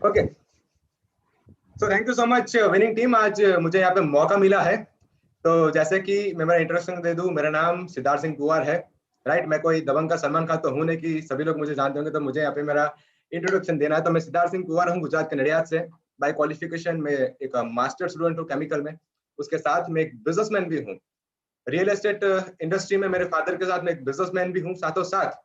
Okay, so thank you so much winning team. आज मुझे यहाँ पे मौका मिला है, तो जैसे कि मैं मेरा इंट्रोडक्शन दे दूं। मेरा नाम सिद्धार्थ सिंह कुंवर है, राइट। मैं कोई दबंग का सलमान खान तो हूं नहीं कि सभी लोग मुझे जानते होंगे, तो मुझे यहाँ पे मेरा इंट्रोडक्शन देना है। तो मैं सिद्धार्थ सिंह कुंवर हूँ, गुजरात के नडियाद से। बाय क्वालिफिकेशन में एक मास्टर स्टूडेंट हूँ केमिकल में। उसके साथ में एक बिजनेसमैन भी हूँ। रियल एस्टेट इंडस्ट्री में मेरे फादर के साथ में एक बिजनेसमैन भी हूँ। साथों साथ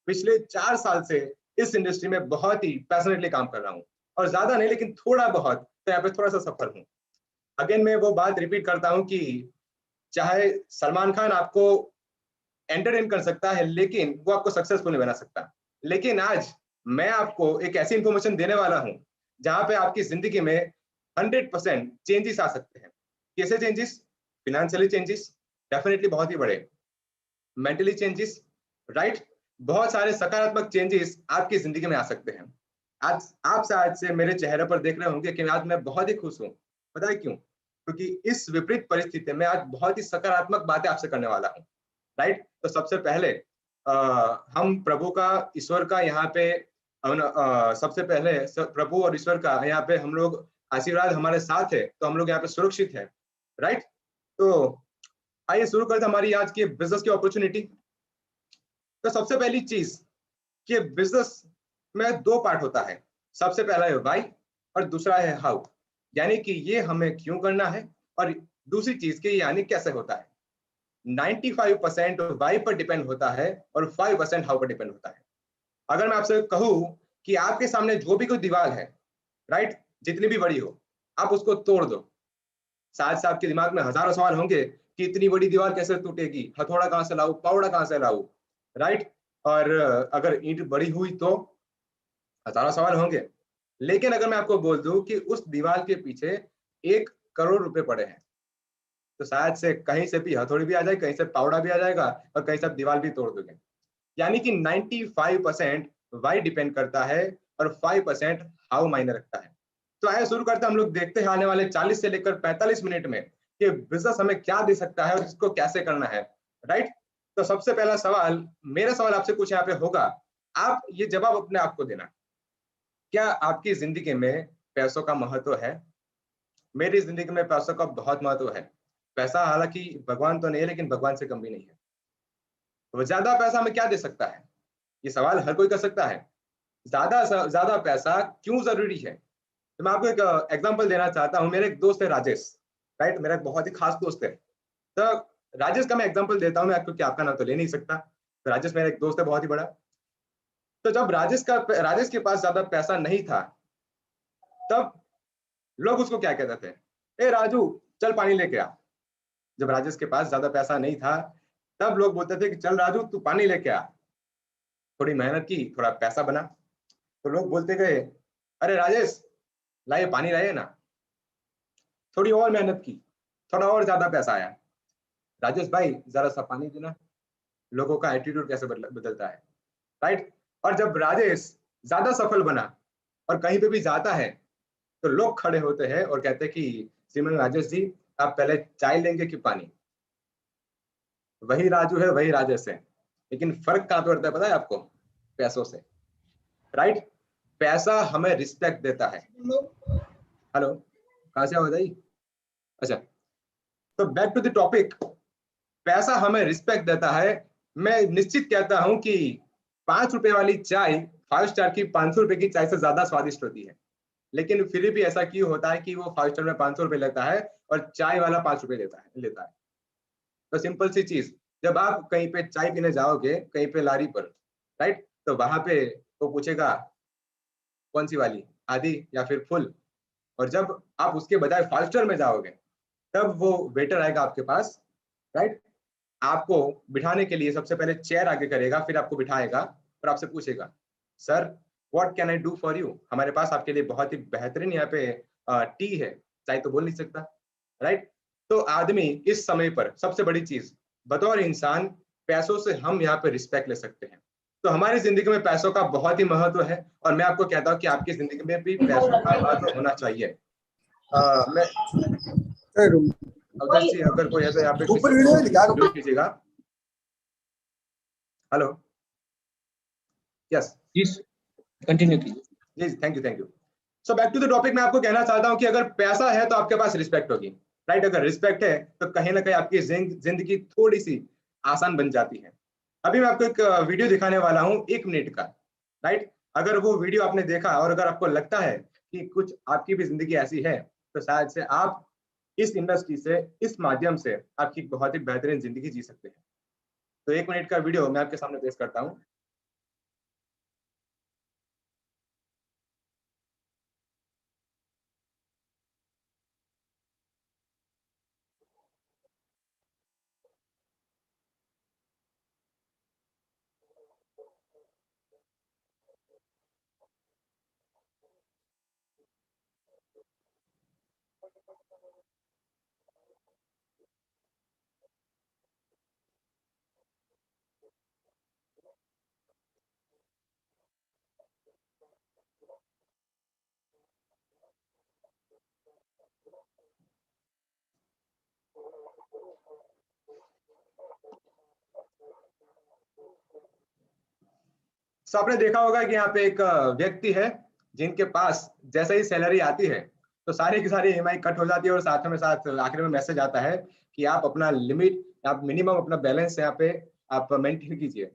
पिछले 4 साल से इस इंडस्ट्री में बहुत ही पैशनेटली काम कर रहा हूँ, और ज्यादा नहीं लेकिन थोड़ा बहुत तो यहाँ पे थोड़ा सा सफल हूँ। अगेन मैं वो बात रिपीट करता हूँ कि चाहे सलमान खान आपको एंटरटेन कर सकता है, लेकिन वो आपको सक्सेसफुल नहीं बना सकता। लेकिन आज मैं आपको एक ऐसी इंफॉर्मेशन देने वाला हूँ जहां पे आपकी जिंदगी में 100% चेंजेस आ सकते हैं। कैसे चेंजेस? फिनेंशियली चेंजेस डेफिनेटली बहुत ही बड़े, मेंटली चेंजेस, राइट। बहुत सारे सकारात्मक चेंजेस आपकी जिंदगी में आ सकते हैं। आज से मेरे चेहरे पर देख रहे होंगे कि आज मैं बहुत ही खुश हूँ। पता है क्यों? क्योंकि इस विपरीत परिस्थिति में आज बहुत ही सकारात्मक बातें आपसे करने वाला हूँ, राइट। तो सबसे पहले हम प्रभु का, ईश्वर का यहाँ पे सबसे पहले प्रभु और ईश्वर का यहाँ पे हम लोग आशीर्वाद हमारे साथ है, तो हम लोग यहाँ पे सुरक्षित है, राइट। तो आइए शुरू करते हैं हमारी आज की बिजनेस की अपॉर्चुनिटी। तो सबसे पहली चीज कि बिजनेस में 2 पार्ट होता है। सबसे पहला है वाई और दूसरा है हाउ, यानी कि ये हमें क्यों करना है, और दूसरी चीज के यानी कैसे होता है। 95% वाई पर डिपेंड होता है और 5% हाउ पर डिपेंड होता है। अगर मैं आपसे कहूँ कि आपके सामने जो भी कोई दीवार है, राइट, जितनी भी बड़ी हो, आप उसको तोड़ दो। शायद से आपके दिमाग में हजारों सवाल होंगे कि इतनी बड़ी दीवार कैसे टूटेगी, हथौड़ा कहाँ से लाऊं, पावड़ा कहाँ से लाऊं, राइट। और अगर ईंट बड़ी हुई तो हजारों सवाल होंगे। लेकिन अगर मैं आपको बोल दूं कि उस दीवार के पीछे 1 करोड़ रुपए पड़े हैं, तो शायद से कहीं से भी हथौड़ी भी आ जाए, कहीं से पावड़ा भी आ जाएगा, और कहीं से दीवार भी तोड़ दोगे। यानी कि 95% वाई डिपेंड करता है और 5% हाउ मायने रखता है। तो आइए शुरू करते हैं। हम लोग देखते हैं आने वाले 40 से लेकर 45 मिनट में कि बिजनेस हमें क्या दे सकता है और इसको कैसे करना है, राइट। तो सबसे पहला सवाल, मेरा सवाल आपसे कुछ यहाँ पे होगा, आप ये जवाब अपने आप को देना। क्या आपकी जिंदगी में पैसों का महत्व है? मेरी जिंदगी में पैसों का बहुत महत्व है। पैसा हालांकि भगवान तो नहीं है, लेकिन भगवान से कम भी नहीं है। तो ज्यादा पैसा हमें क्या दे सकता है? ये सवाल हर कोई कर सकता है। ज्यादा पैसा क्यों जरूरी है? तो मैं आपको एक एग्जांपल देना चाहता हूँ। मेरे एक दोस्त है राजेश, राइट, मेरा एक बहुत ही खास दोस्त है। तो राजेश का मैं एग्जांपल देता हूँ मैं, क्योंकि आपका नाम तो ले नहीं सकता। तो राजेश मेरा एक दोस्त है बहुत ही बड़ा। तो जब राजेश के पास ज्यादा पैसा नहीं था, तब लोग उसको क्या कहते थे? ए राजू, चल पानी लेके आ। जब राजेश के पास ज्यादा पैसा नहीं था, तब लोग बोलते थे कि चल राजू तू पानी लेके आ। थोड़ी मेहनत की, थोड़ा पैसा बना, तो लोग बोलते गए, अरे राजेश लाइए पानी लाइए ना। थोड़ी और मेहनत की, थोड़ा और ज्यादा पैसा आया, राजेश भाई जरा सा पानी देना। लोगों का एटीट्यूड कैसे बदलता है, राइट। और जब राजेश ज्यादा सफल बना और कहीं पे भी जाता है, तो लोग खड़े होते हैं और कहते हैं कि श्रीमान राजेश जी, आप पहले चाय लेंगे कि पानी? वही राजू है, वही राजेश है, लेकिन फर्क कहाँ पे पड़ता है पता है आपको? पैसों से, राइट। पैसा हमें रिस्पेक्ट देता है। हेलो, कहाँ से आवाज आई? अच्छा, तो बैक टू द टॉपिक। पैसा हमें रिस्पेक्ट देता है। मैं निश्चित कहता हूं कि 5 रुपए वाली चाय 5 स्टार की 500 रुपए की चाय से ज्यादा स्वादिष्ट होती है। लेकिन फिर भी ऐसा क्यों होता है कि वो 5 स्टार में 500 रुपए लेता है और चाय वाला 5 रुपए लेता है? तो सिंपल सी चीज, जब आप कहीं पे चाय पीने जाओगे, कहीं पे लारी पर, राइट, तो वहां पे वो पूछेगा कौन सी वाली, आधी या फिर फुल। और जब आप उसके बजाय 5 स्टार में जाओगे, तब वो वेटर आएगा आपके पास, राइट। आपको बिठाने के लिए सबसे पहले चेयर आगे करेगा, फिर आपको बिठाएगा और आपसे पूछेगा, sir what can I do for you? हमारे पास आपके लिए बहुत ही बेहतरीन यहाँ पे टी है। चाय तो बोल नहीं सकता, राइट। तो आदमी इस समय पर सबसे बड़ी चीज, बतौर इंसान पैसों से हम यहाँ पे रिस्पेक्ट ले सकते हैं। तो हमारी जिंदगी में पैसों का बहुत ही महत्व है, और मैं आपको कहता हूँ कि आपकी जिंदगी में भी पैसों का महत्व होना चाहिए। मैं अवधेश जी, अगर कोई है तो यहाँ पे म्यूट कीजिएगा। हेलो, यस, प्लीज कंटिन्यू कीजिए। जी, thank you. So back to the topic, मैं आपको कहना चाहता हूं कि अगर पैसा है तो आपके पास रिस्पेक्ट होगी, राइट। अगर रिस्पेक्ट है तो कहीं ना कहीं आपकी जिंदगी थोड़ी सी आसान बन जाती है। अभी मैं आपको एक वीडियो दिखाने वाला हूं 1 मिनट का, राइट। अगर वो वीडियो आपने देखा और अगर आपको लगता है कि कुछ आपकी भी जिंदगी ऐसी है, तो शायद से आप इस इंडस्ट्री से, इस माध्यम से आपकी बहुत ही बेहतरीन जिंदगी जी सकते हैं। तो 1 मिनट का वीडियो मैं आपके सामने पेश करता हूँ। तो आपने देखा होगा कि यहाँ पे एक व्यक्ति है जिनके पास जैसे ही सैलरी आती है तो सारी की सारी ईएमआई कट हो जाती है और साथ में साथ आखिर में मैसेज आता है कि आप अपना लिमिट, आप मिनिमम अपना बैलेंस यहाँ पे आप मेंटेन कीजिए।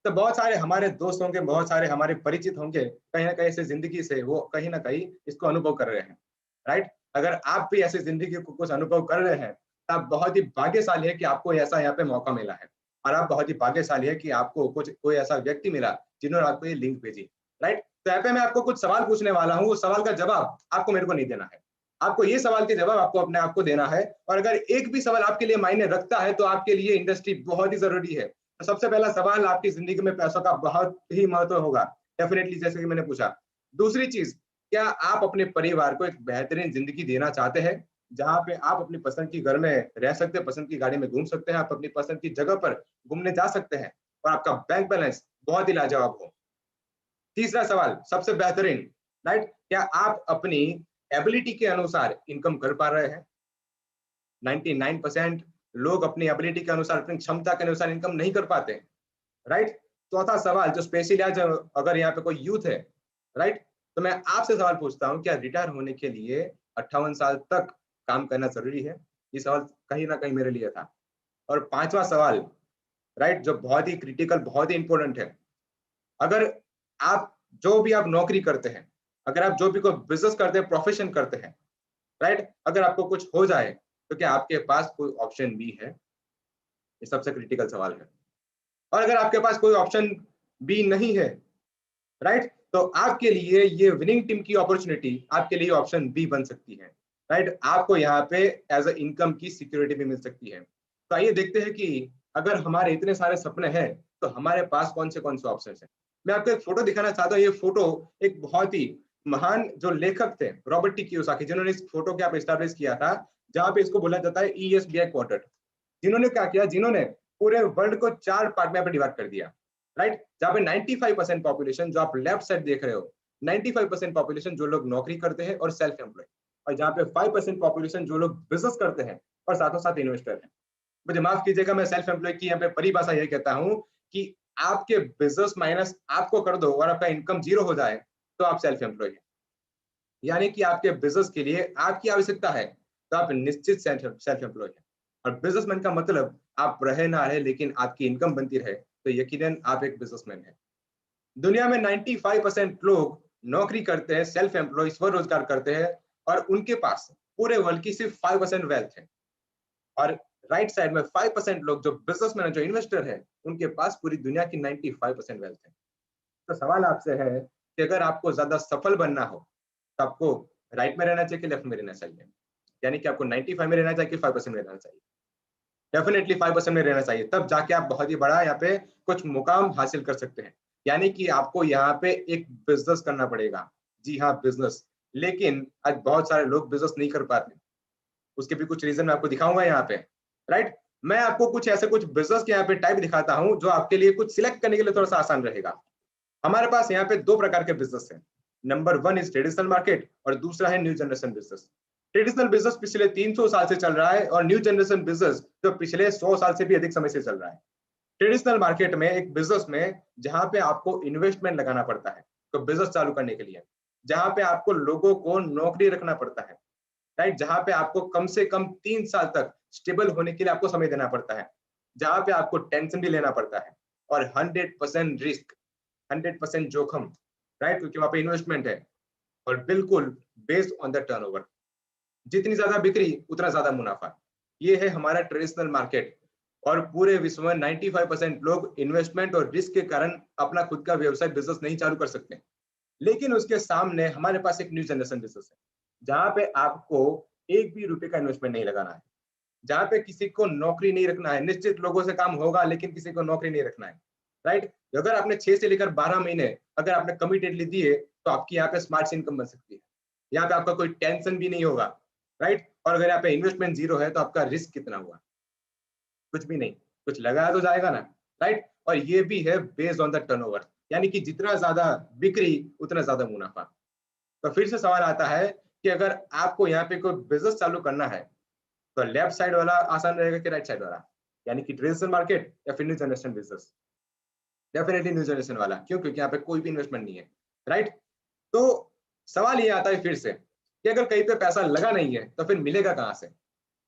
तो बहुत सारे हमारे दोस्त होंगे, बहुत सारे हमारे परिचित होंगे, कहीं ना कहीं से जिंदगी से वो कहीं ना कहीं इसको अनुभव कर रहे हैं, राइट। अगर आप भी ऐसी जिंदगी को कुछ अनुभव कर रहे हैं तो आप बहुत ही भाग्यशाली है कि आपको ऐसा यहाँ पे मौका मिला है। और आप बहुत ही भाग्यशाली है कि आपको कुछ कोई ऐसा व्यक्ति मिला जिन्होंने आपको ये लिंक भेजी, राइट। तो यहाँ पे मैं आपको कुछ सवाल पूछने वाला हूँ, उस सवाल का जवाब आपको मेरे को नहीं देना है, आपको ये सवाल के जवाब आपको अपने आप को देना है। और अगर एक भी सवाल आपके लिए मायने रखता है तो आपके लिए इंडस्ट्री बहुत ही जरूरी है। तो सबसे पहला सवाल, आपकी जिंदगी में पैसों का बहुत ही महत्व होगा, डेफिनेटली, जैसे कि मैंने पूछा। दूसरी चीज, क्या आप अपने परिवार को एक बेहतरीन जिंदगी देना चाहते हैं, जहां पे आप अपनी पसंद की घर में रह सकते हैं, पसंद की गाड़ी में घूम सकते हैं, आप अपनी पसंद की जगह पर घूमने जा सकते हैं और आपका बैंक बैलेंस बहुत ही लाजवाब हो। तीसरा सवाल, सबसे बेहतरीन, राइट, क्या आप अपनी एबिलिटी के अनुसार इनकम कर पा रहे हैं। 99% लोग अपनी एबिलिटी के अनुसार, अपनी क्षमता के अनुसार इनकम नहीं कर पाते, राइट। चौथा सवाल, जो स्पेशली आज अगर यहाँ पे कोई यूथ है, राइट, तो मैं आपसे सवाल पूछता हूँ, क्या रिटायर होने के लिए 58 साल तक काम करना जरूरी है। ये सवाल कहीं ना कहीं मेरे लिए था। और पांचवा सवाल, राइट, जो बहुत ही क्रिटिकल, बहुत ही इंपॉर्टेंट है, अगर आप जो भी आप नौकरी करते हैं, अगर आप जो भी कोई बिजनेस करते हैं, प्रोफेशन करते हैं, राइट, अगर आपको कुछ हो जाए तो क्या आपके पास कोई ऑप्शन बी है। ये सबसे क्रिटिकल सवाल है। और अगर आपके पास कोई ऑप्शन बी नहीं है, राइट, तो आपके लिए ये विनिंग टीम की अपॉर्चुनिटी, आपके लिए ऑप्शन बी बन सकती है, राइट। आपको यहाँ पे एज अ इनकम की सिक्योरिटी भी मिल सकती है। तो आइए देखते हैं कि अगर हमारे इतने सारे सपने हैं तो हमारे पास कौन से ऑप्शन हैं। मैं आपको एक फोटो दिखाना चाहता हूँ। ये फोटो एक बहुत ही महान जो लेखक थे, रॉबर्ट टी कियोसाकी, जिन्होंने इस फोटो के आप एस्टैब्लिश किया था, जहां पे इसको बोला जाता है ESBI क्वार्टर। जिन्होंने क्या किया, जिन्होंने पूरे वर्ल्ड को 4 पार्ट में डिवाइड कर दिया, राइट। जहां पे 95% पॉपुलेशन, जो आप लेफ्ट साइड देख रहे हो, 95% पॉपुलेशन जो लोग नौकरी करते हैं और सेल्फ एम्प्लॉय, और जहां पे 5% पॉपुलेशन जो लोग बिजनेस करते हैं और साथों साथ इन्वेस्टर हैं। मुझे माफ कीजिएगा, मैं सेल्फ एम्प्लॉय की यहाँ पे परिभाषा ये कहता हूँ कि आपके बिजनेस माइनस आपको कर दो और आपका इनकम जीरो हो जाए तो आप सेल्फ एम्प्लॉय है। यानी कि आपके बिजनेस के लिए आपकी आवश्यकता है तो आप निश्चित सेल्फ एम्प्लॉय है। और बिजनेसमैन का मतलब आप रहे ना रहे लेकिन आपकी इनकम बनती रहे, तो यकीनन आप एक बिजनेसमैन है। दुनिया में 95% लोग नौकरी करते हैं, सेल्फ एम्प्लॉय, स्वरोजगार करते हैं, और उनके पास पूरे वर्ल्ड की सिर्फ 5% वेल्थ है। और राइट साइड में 5% लोग जो बिजनेसमैन है, जो इन्वेस्टर है, उनके पास पूरी दुनिया की 95% वेल्थ है। तो सवाल आपसे है कि अगर आपको ज्यादा सफल बनना हो तो आपको राइट में रहना चाहिए कि लेफ्ट में रहना चाहिए। यानी कि आपको 95 में रहना चाहिए कि 5% में रहना चाहिए। डेफिनेटली 5% में रहना चाहिए, तब जाके आप बहुत ही बड़ा यहाँ पे कुछ मुकाम हासिल कर सकते हैं। यानी कि आपको यहाँ पे एक बिजनेस करना पड़ेगा। जी हाँ, बिजनेस। लेकिन आज बहुत सारे लोग बिजनेस नहीं कर पाते, उसके भी कुछ रीजन मैं आपको दिखाऊंगा यहाँ पे, राइट। मैं आपको कुछ ऐसे कुछ बिजनेस के यहाँ पे टाइप दिखाता हूँ जो आपके लिए कुछ सिलेक्ट करने के लिए थोड़ा सा आसान रहेगा। हमारे पास यहाँ पे 2 प्रकार के बिजनेस हैं। नंबर 1 इज ट्रेडिशनल मार्केट और दूसरा है new generation business. Traditional business पिछले 300 साल से चल रहा है और न्यू जनरेशन बिजनेस जो पिछले 100 साल से भी अधिक समय से चल रहा है। ट्रेडिशनल मार्केट में, एक बिजनेस में, जहां पे आपको इन्वेस्टमेंट लगाना पड़ता है तो बिजनेस चालू करने के लिए, जहां पे आपको लोगों को नौकरी रखना पड़ता है, राइट, जहां पे आपको कम से कम 3 साल तक स्टेबल होने के लिए आपको समय देना पड़ता है, जहां पे आपको टेंशन भी लेना पड़ता है, और 100% रिस्क, 100% जोखिम, राइट, क्योंकि वहां पे इन्वेस्टमेंट है, और बिल्कुल बेस्ड ऑन द टर्नओवर। जितनी ज्यादा बिक्री उतना ज्यादा मुनाफा। ये है हमारा ट्रेडिशनल मार्केट। और पूरे विश्व में 95% लोग इन्वेस्टमेंट और रिस्क के कारण अपना खुद का व्यवसाय बिजनेस नहीं चालू कर सकते। लेकिन उसके सामने हमारे पास एक न्यू जनरेशन बिजनेस है, जहां पे आपको एक भी रुपए का इन्वेस्टमेंट नहीं लगाना है, जहां पे किसी को नौकरी नहीं रखना है। निश्चित लोगों से काम होगा, लेकिन किसी को नौकरी नहीं रखना है, राइट। अगर आपने 6 से लेकर 12 महीने अगर आपने कमिटेडली दिए, तो आपकी यहाँ पे स्मार्ट इनकम बन सकती है। यहाँ पे आपका कोई टेंशन भी नहीं होगा, राइट। और अगर यहाँ पे इन्वेस्टमेंट जीरो है, तो आपका रिस्क कितना हुआ? कुछ भी नहीं। कुछ लगाया तो जाएगा ना, राइट। और ये भी है बेस्ड ऑन द टर्नओवर, यानी कि जितना ज्यादा बिक्री उतना ज्यादा मुनाफा। तो फिर से सवाल आता है कि अगर आपको यहाँ पे कोई बिजनेस चालू करना है, तो लेफ्ट साइड वाला आसान रहेगा कि राइट साइड वाला, यानी कि ट्रेडिशनल मार्केट या फिर new generation business? Definitely new generation वाला। क्यों? क्योंकि यहाँ पे कोई भी इन्वेस्टमेंट नहीं है, राइट। तो सवाल ये आता है फिर से कि अगर कहीं पे पैसा लगा नहीं है, तो फिर मिलेगा कहाँ से?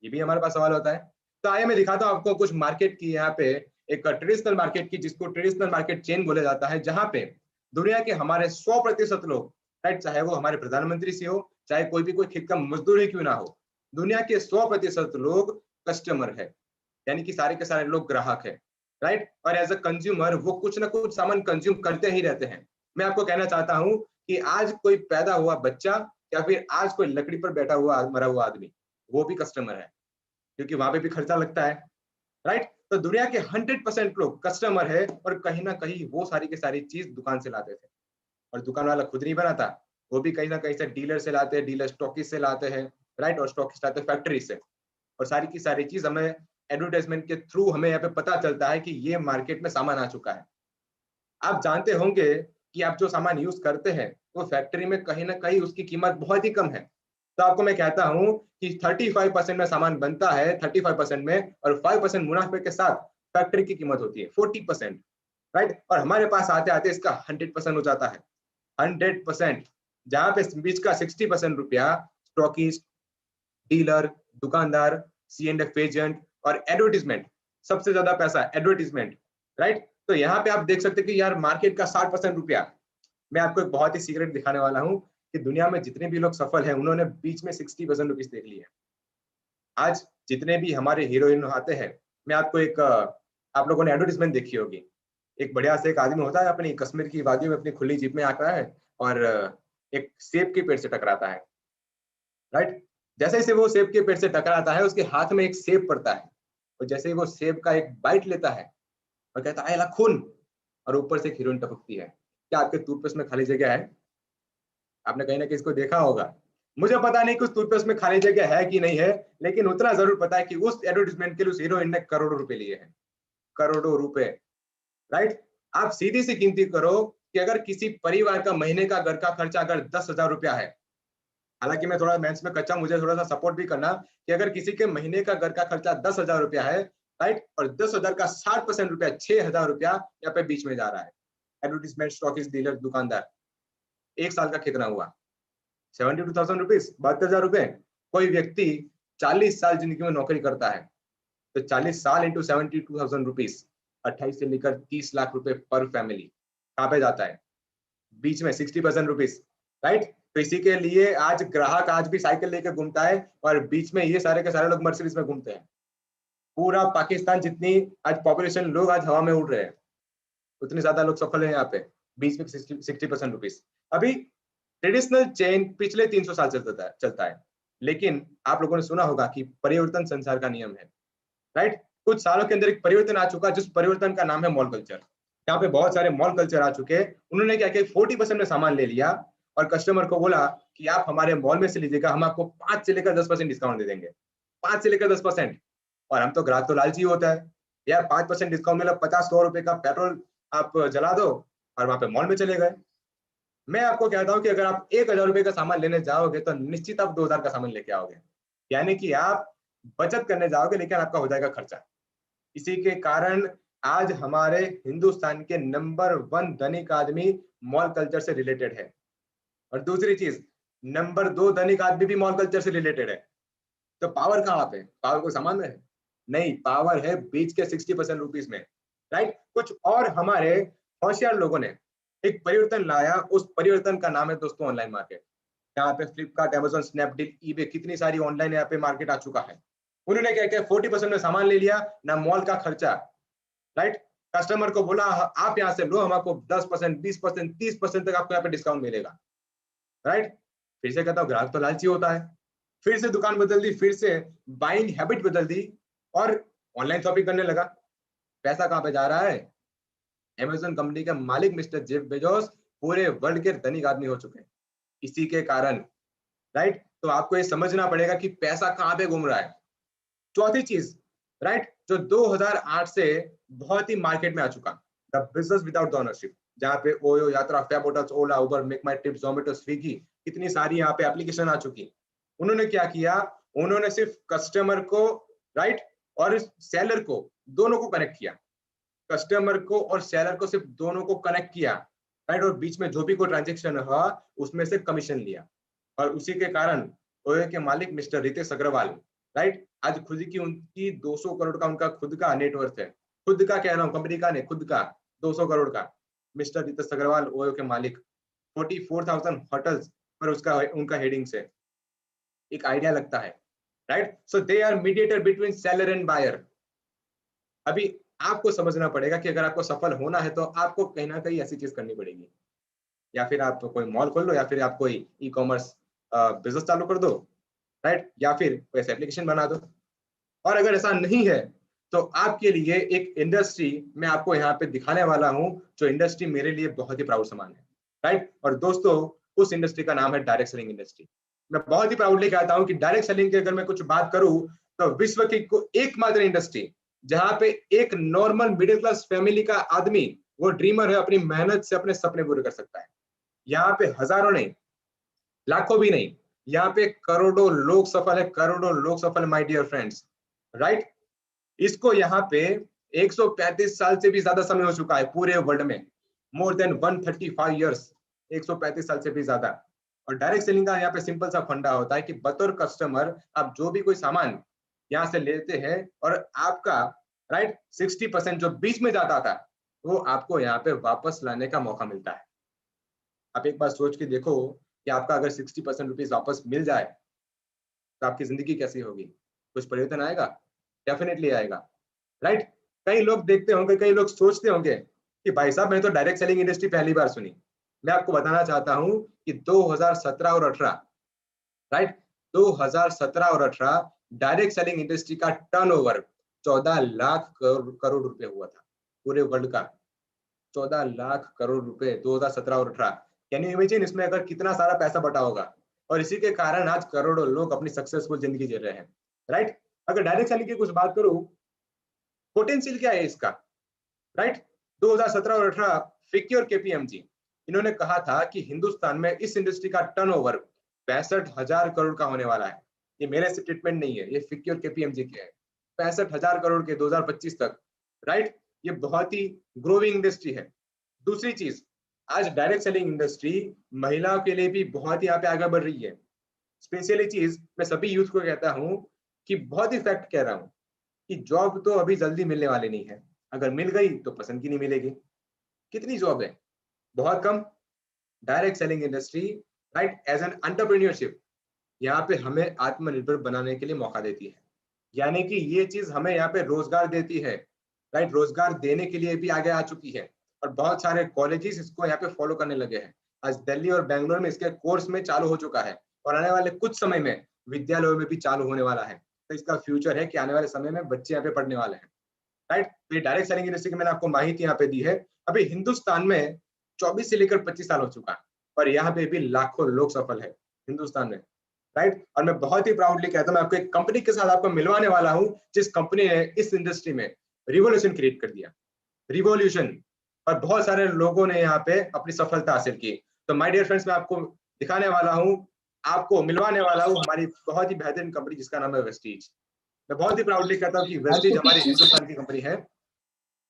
ये भी हमारे पास सवाल होता है। तो आइए मैं दिखाता हूँ आपको कुछ मार्केट की, यहाँ पे एक ट्रेडिशनल मार्केट की, जिसको ट्रेडिशनल मार्केट चेन बोला जाता है, जहां पे दुनिया के हमारे 100% लोग, राइट, चाहे वो हमारे प्रधानमंत्री से हो, चाहे कोई भी कोई खुद का मजदूर ही क्यों ना हो, दुनिया के 100% लोग कस्टमर है, यानी कि सारे के सारे लोग ग्राहक है, राइट। और एज अ कंज्यूमर वो कुछ ना कुछ सामान कंज्यूम करते ही रहते हैं। मैं आपको कहना चाहता हूँ कि आज कोई पैदा हुआ बच्चा, या फिर आज कोई लकड़ी पर बैठा हुआ मरा हुआ आदमी, वो भी कस्टमर है, क्योंकि वहां पे भी खर्चा लगता है, राइट। तो दुनिया के 100% लोग कस्टमर है, और कहीं ना कहीं वो सारी की सारी चीज दुकान से लाते थे, और दुकान वाला खुद नहीं बनाता, वो भी कहीं ना कहीं से डीलर से लाते हैं, डीलर स्टॉकिस्ट से लाते हैं, राइट, और स्टॉकिस्ट लाते हैं फैक्ट्री से। और सारी की सारी चीज हमें एडवर्टाइजमेंट के थ्रू हमें यहाँ पे पता चलता है कि ये मार्केट में सामान आ चुका है। आप जानते होंगे कि आप जो सामान यूज करते हैं, वो फैक्ट्री में कहीं ना कहीं उसकी कीमत बहुत ही कम है। तो आपको मैं कहता हूं कि 35% में सामान बनता है, 35% में, और 5% मुनाफे के साथ फैक्ट्री की कीमत होती है 40%, राइट। और हमारे पास आते आते इसका 100% हो जाता है, 100%। जहां पे बीच का 60% रुपया स्टॉकिस्ट, डीलर, दुकानदार, सी एंड एफ एजेंट और एडवर्टीजमेंट, सबसे ज्यादा पैसा एडवर्टीजमेंट, राइट। तो यहाँ पे आप देख सकते हैं कि यार मार्केट का 60% रुपया। मैं आपको एक बहुत ही सीक्रेट दिखाने वाला हूँ कि दुनिया में जितने भी लोग सफल हैं, उन्होंने बीच में 60% रुपीज देख लिए हैं। आज जितने भी हमारे हीरोइन आते हैं, मैं आपको एक आप लोगों ने एडवर्टीजमेंट देखी होगी। एक बढ़िया से एक आदमी होता है, अपनी कश्मीर की वादियों में अपनी खुली जीप में आता है, और एक सेब के पेड़ से टकराता है, राइट। जैसे ही से वो सेब के पेड़ से टकराता है, उसके हाथ में एक सेब पड़ता है, और जैसे ही वो सेब का एक बाइट लेता है और कहता है "आय खून", और ऊपर से एक हीरोइन टपकती है। क्या आपके टूथपेस्ट में खाली जगह है? आपने कहीं ना कहीं इसको देखा होगा। मुझे पता नहीं कि उस टूथपेस्ट में खाली जगह है कि नहीं है, लेकिन उतना जरूर पता है कि उस एडवर्टीजमेंट के लिए उस हीरोइन ने करोड़ों रुपए लिए हैं, करोड़ों रुपए, राइट। आप सीधी सी गिनती करो कि अगर किसी परिवार का महीने का घर का खर्चा अगर 10,000 रुपया है, हालांकि मैं थोड़ा मैथ्स में कच्चा, मुझे थोड़ा सा सपोर्ट भी करना, कि अगर किसी के महीने का घर का खर्चा 10,000 रुपया है, राइट, और 10,000 का 60% रुपया 6,000 रुपया यहाँ पे बीच में जा रहा है, एडवर्टीजमेंट, स्टॉकिस्ट, डीलर, दुकानदार, एक साल का कितना हुआ? 72,000 रुपीज, 72,000 रुपए। कोई व्यक्ति 40 साल जिंदगी में नौकरी करता है, तो 40 साल इंटू 72,000 रुपीज, 28 से लेकर 30 लाख रुपए पर फैमिली कहाँ पे जाता है? बीच में 60% रुपीज, राइट। तो इसी के लिए आज ग्राहक आज भी साइकिल लेके घूमता है, और बीच में ये सारे के सारे लोग मर्सिडीज में घूमते हैं। पूरा पाकिस्तान जितनी आज पॉपुलेशन, लोग आज हवा में उड़ रहे हैं, उतने ज्यादा लोग सफल हैं यहाँ पे, बीच में 60% रुपीज। अभी ट्रेडिशनल चेन पिछले 300 साल चलता है, लेकिन आप लोगों ने सुना होगा कि परिवर्तन संसार का नियम है, राइट। कुछ सालों के अंदर एक परिवर्तन आ चुका, जिस परिवर्तन का नाम है मॉल कल्चर। यहाँ पे बहुत सारे मॉल कल्चर आ चुके हैं। उन्होंने क्या किया, 40% में सामान ले लिया, और कस्टमर को बोला कि आप हमारे मॉल में से लीजिएगा, हम आपको 5 से लेकर 10% डिस्काउंट दे देंगे, 5 से लेकर 10%। और हम तो ग्राहक तो लालची होता है, यार 5% डिस्काउंट मिला, 50-100 रुपए का पेट्रोल आप जला दो, और वहां पे मॉल में चले गए। मैं आपको कहता हूँ कि अगर आप 1,000 रुपए का सामान लेने जाओगे, तो निश्चित आप 2,000 का सामान लेके आओगे, यानी कि आप बचत करने जाओगे, लेकिन आपका हो जाएगा खर्चा। इसी के कारण आज हमारे हिंदुस्तान के नंबर 1 धनिक आदमी मॉल कल्चर से रिलेटेड है। और दूसरी चीज, नंबर 2 धनिक आदमी भी मॉल कल्चर से रिलेटेड है। तो पावर कहाँ पे? पावर को सामान में है? नहीं, पावर है बीच के 60% रुपीज में, राइट। कुछ और हमारे होशियार लोगों ने एक परिवर्तन लाया, उस परिवर्तन का नाम है दोस्तों ऑनलाइन मार्केट। यहाँ पे फ्लिपकार्ट, अमेजोन, स्नैपडील, ईबे, कितनी सारी ऑनलाइन यहाँ पे मार्केट आ चुका है। उन्होंने क्या किया, 40% में सामान ले लिया, ना मॉल का खर्चा, राइट। कस्टमर को बोला आप यहाँ से लो, हम आपको 10%, 20%, 30% तक आपको यहाँ पे डिस्काउंट मिलेगा, राइट। फिर से कहता हूँ, ग्राहक तो लालची होता है, फिर से दुकान बदल दी, फिर से बाइंग हैबिट बदल दी और ऑनलाइन शॉपिंग करने लगा। पैसा कहाँ पे जा रहा है? अमेजन कंपनी के मालिक मिस्टर जेफ बेजोस पूरे वर्ल्ड के धनिक आदमी हो चुके हैं इसी के कारण, राइट। तो आपको ये समझना पड़ेगा कि पैसा कहाँ पे घूम रहा है। चौथी चीज, राइट, जो 2008 से बहुत ही मार्केट में आ चुका, the business without the ownership, जहाँ पे ओयो, यात्रा, फैब होटल्स, ओला, उबर, मेक माई ट्रिप, जोमेटो, स्विगी, कितनी सारी यहाँ पे एप्लीकेशन आ चुकी। उन्होंने क्या किया, उन्होंने सिर्फ कस्टमर को, राइट, और सेलर को, दोनों को कनेक्ट किया। कस्टमर को और सेलर को सिर्फ दोनों को कनेक्ट किया, राइट, और बीच में जो भी कोई ट्रांजेक्शन हुआ उसमें से कमीशन लिया। और उसी के कारण ओयो के मालिक मिस्टर रितेश अग्रवाल, राइट, आज खुद की उनकी 200 करोड़ का उनका खुद का नेटवर्थ है। खुद का कह रहा हूँ, कंपनी का नहीं, खुद का 200 करोड़ का। मिस्टर रितेश अग्रवाल ओयो के मालिक, 44,000 होटल्स पर उसका उनका हेडिंग से एक आइडिया लगता है, right. So they are mediator between seller and buyer. अभी आपको समझना पड़ेगा कि अगर आपको सफल होना है तो आपको कहीं ना कहीं ऐसी चीज करनी पड़ेगी, या फिर आप कोई मॉल खोल लो, या फिर आप कोई ई कॉमर्स बिजनेस चालू कर दो, राइट, या फिर कोई ऐसे एप्लीकेशन बना दो। और अगर ऐसा नहीं है तो आपके लिए एक इंडस्ट्री मैं आपको यहाँ पे दिखाने वाला हूँ, जो इंडस्ट्री मेरे लिए बहुत ही प्राउड समान है, राइट। और दोस्तों उस इंडस्ट्री का नाम है डायरेक्ट सेलिंग इंडस्ट्री। मैं बहुत ही प्राउडली कहता हूँ कि डायरेक्ट सेलिंग की अगर मैं कुछ बात करूँ तो विश्व की एकमात्र इंडस्ट्री जहाँ पे एक नॉर्मल मिडिल क्लास फैमिली का आदमी, वो ड्रीमर है, अपनी मेहनत से अपने सपने पूरे कर सकता है। यहाँ पे हजारों नहीं, लाखों भी नहीं, यहाँ पे करोड़ों लोग सफल है, करोड़ों लोग सफल, माय डियर फ्रेंड्स, राइट। इसको यहाँ पे 135 साल से भी ज्यादा समय हो चुका है पूरे वर्ल्ड में, मोर देन 135 ईयर्स, 135 साल से भी ज्यादा। और डायरेक्ट सेलिंग का यहाँ पे सिंपल सा फंडा होता है कि बतौर कस्टमर आप जो भी कोई सामान यहाँ से लेते हैं और आपका, राइट, 60% जो बीच में जाता था वो आपको यहाँ पे वापस लाने का मौका मिलता है। आप एक बार सोच के देखो कि आपका अगर 60% रुपीज वापस मिल जाए तो आपकी जिंदगी कैसी होगी? कुछ परिवर्तन आएगा? डेफिनेटली आएगा, राइट। कई लोग देखते होंगे, कई लोग सोचते होंगे कि भाई साहब मैंने तो डायरेक्ट सेलिंग इंडस्ट्री पहली बार सुनी। मैं आपको बताना चाहता हूं कि 2017 और 18, राइट, 2017 और 18 डायरेक्ट सेलिंग इंडस्ट्री का टर्नओवर 14 लाख करोड़ रुपए हुआ था पूरे वर्ल्ड का। 14 लाख करोड़ रुपए 2017 और 18, कैन यू इमेजिन इसमें अगर कितना सारा पैसा बटा होगा। और इसी के कारण आज करोड़ों लोग अपनी सक्सेसफुल जिंदगी जी रहे हैं, राइट। अगर डायरेक्ट सेलिंग की कुछ बात करूं, पोटेंशियल क्या है इसका, राइट। 2017 और 18 फिक्की और केपीएमजी, इन्होंने कहा था कि हिंदुस्तान में इस इंडस्ट्री का टर्नओवर 65,000 करोड़ का होने वाला है। ये मेरे स्टेटमेंट नहीं है, ये फिक्की और केपीएमजी के है। 65,000 करोड़ के 2025 तक, राइट। ये बहुत ही ग्रोइंग इंडस्ट्री है। दूसरी चीज, आज डायरेक्ट सेलिंग इंडस्ट्री महिलाओं के लिए भी बहुत ही यहाँ पे आगे बढ़ रही है। स्पेशली चीज मैं सभी यूथ को कहता हूँ कि बहुत ही फैक्ट कह रहा हूँ कि जॉब तो अभी जल्दी मिलने वाली नहीं है, अगर मिल गई तो पसंद की नहीं मिलेगी। कितनी जॉब है? बहुत कम। Direct selling industry, right, as an entrepreneurship यहाँ पे हमें आत्मनिर्भर बनाने के लिए मौका देती है। यानी कि ये चीज हमें यहाँ पे रोजगार देती है, राइट, रोजगार देने के लिए भी आगे आ चुकी है। और बहुत सारे कॉलेजेस इसको यहाँ पे फॉलो करने लगे हैं। आज दिल्ली और बेंगलोर में इसके कोर्स में चालू हो चुका है और आने वाले कुछ समय में विद्यालयों में भी चालू होने वाला है। तो इसका फ्यूचर है कि आने वाले समय में बच्चे यहाँ पे पढ़ने वाले हैं, राइट। तो ये डायरेक्ट सेलिंग इंडस्ट्री की मैंने आपको माहिती यहाँ पे दी है। अभी हिंदुस्तान में 24 से लेकर 25 साल हो चुका है और यहाँ पे भी लाखों लोग सफल है हिंदुस्तान में, राइट। और मैं बहुत ही प्राउडली कहता हूँ, मैं आपको एक कंपनी के साथ आपको मिलवाने वाला हूँ जिस कंपनी ने इस इंडस्ट्री में रिवॉल्यूशन क्रिएट कर दिया, रिवॉल्यूशन। और बहुत सारे लोगों ने यहाँ पे अपनी सफलता हासिल की। तो माय डियर फ्रेंड्स, मैं आपको दिखाने वाला हूँ, आपको मिलवाने वाला हूँ हमारी बहुत ही बेहतरीन कंपनी जिसका नाम है वेस्टीज। मैं बहुत ही प्राउडली कहता हूँ कि वेस्टीज हमारी हिंदुस्तान की कंपनी है।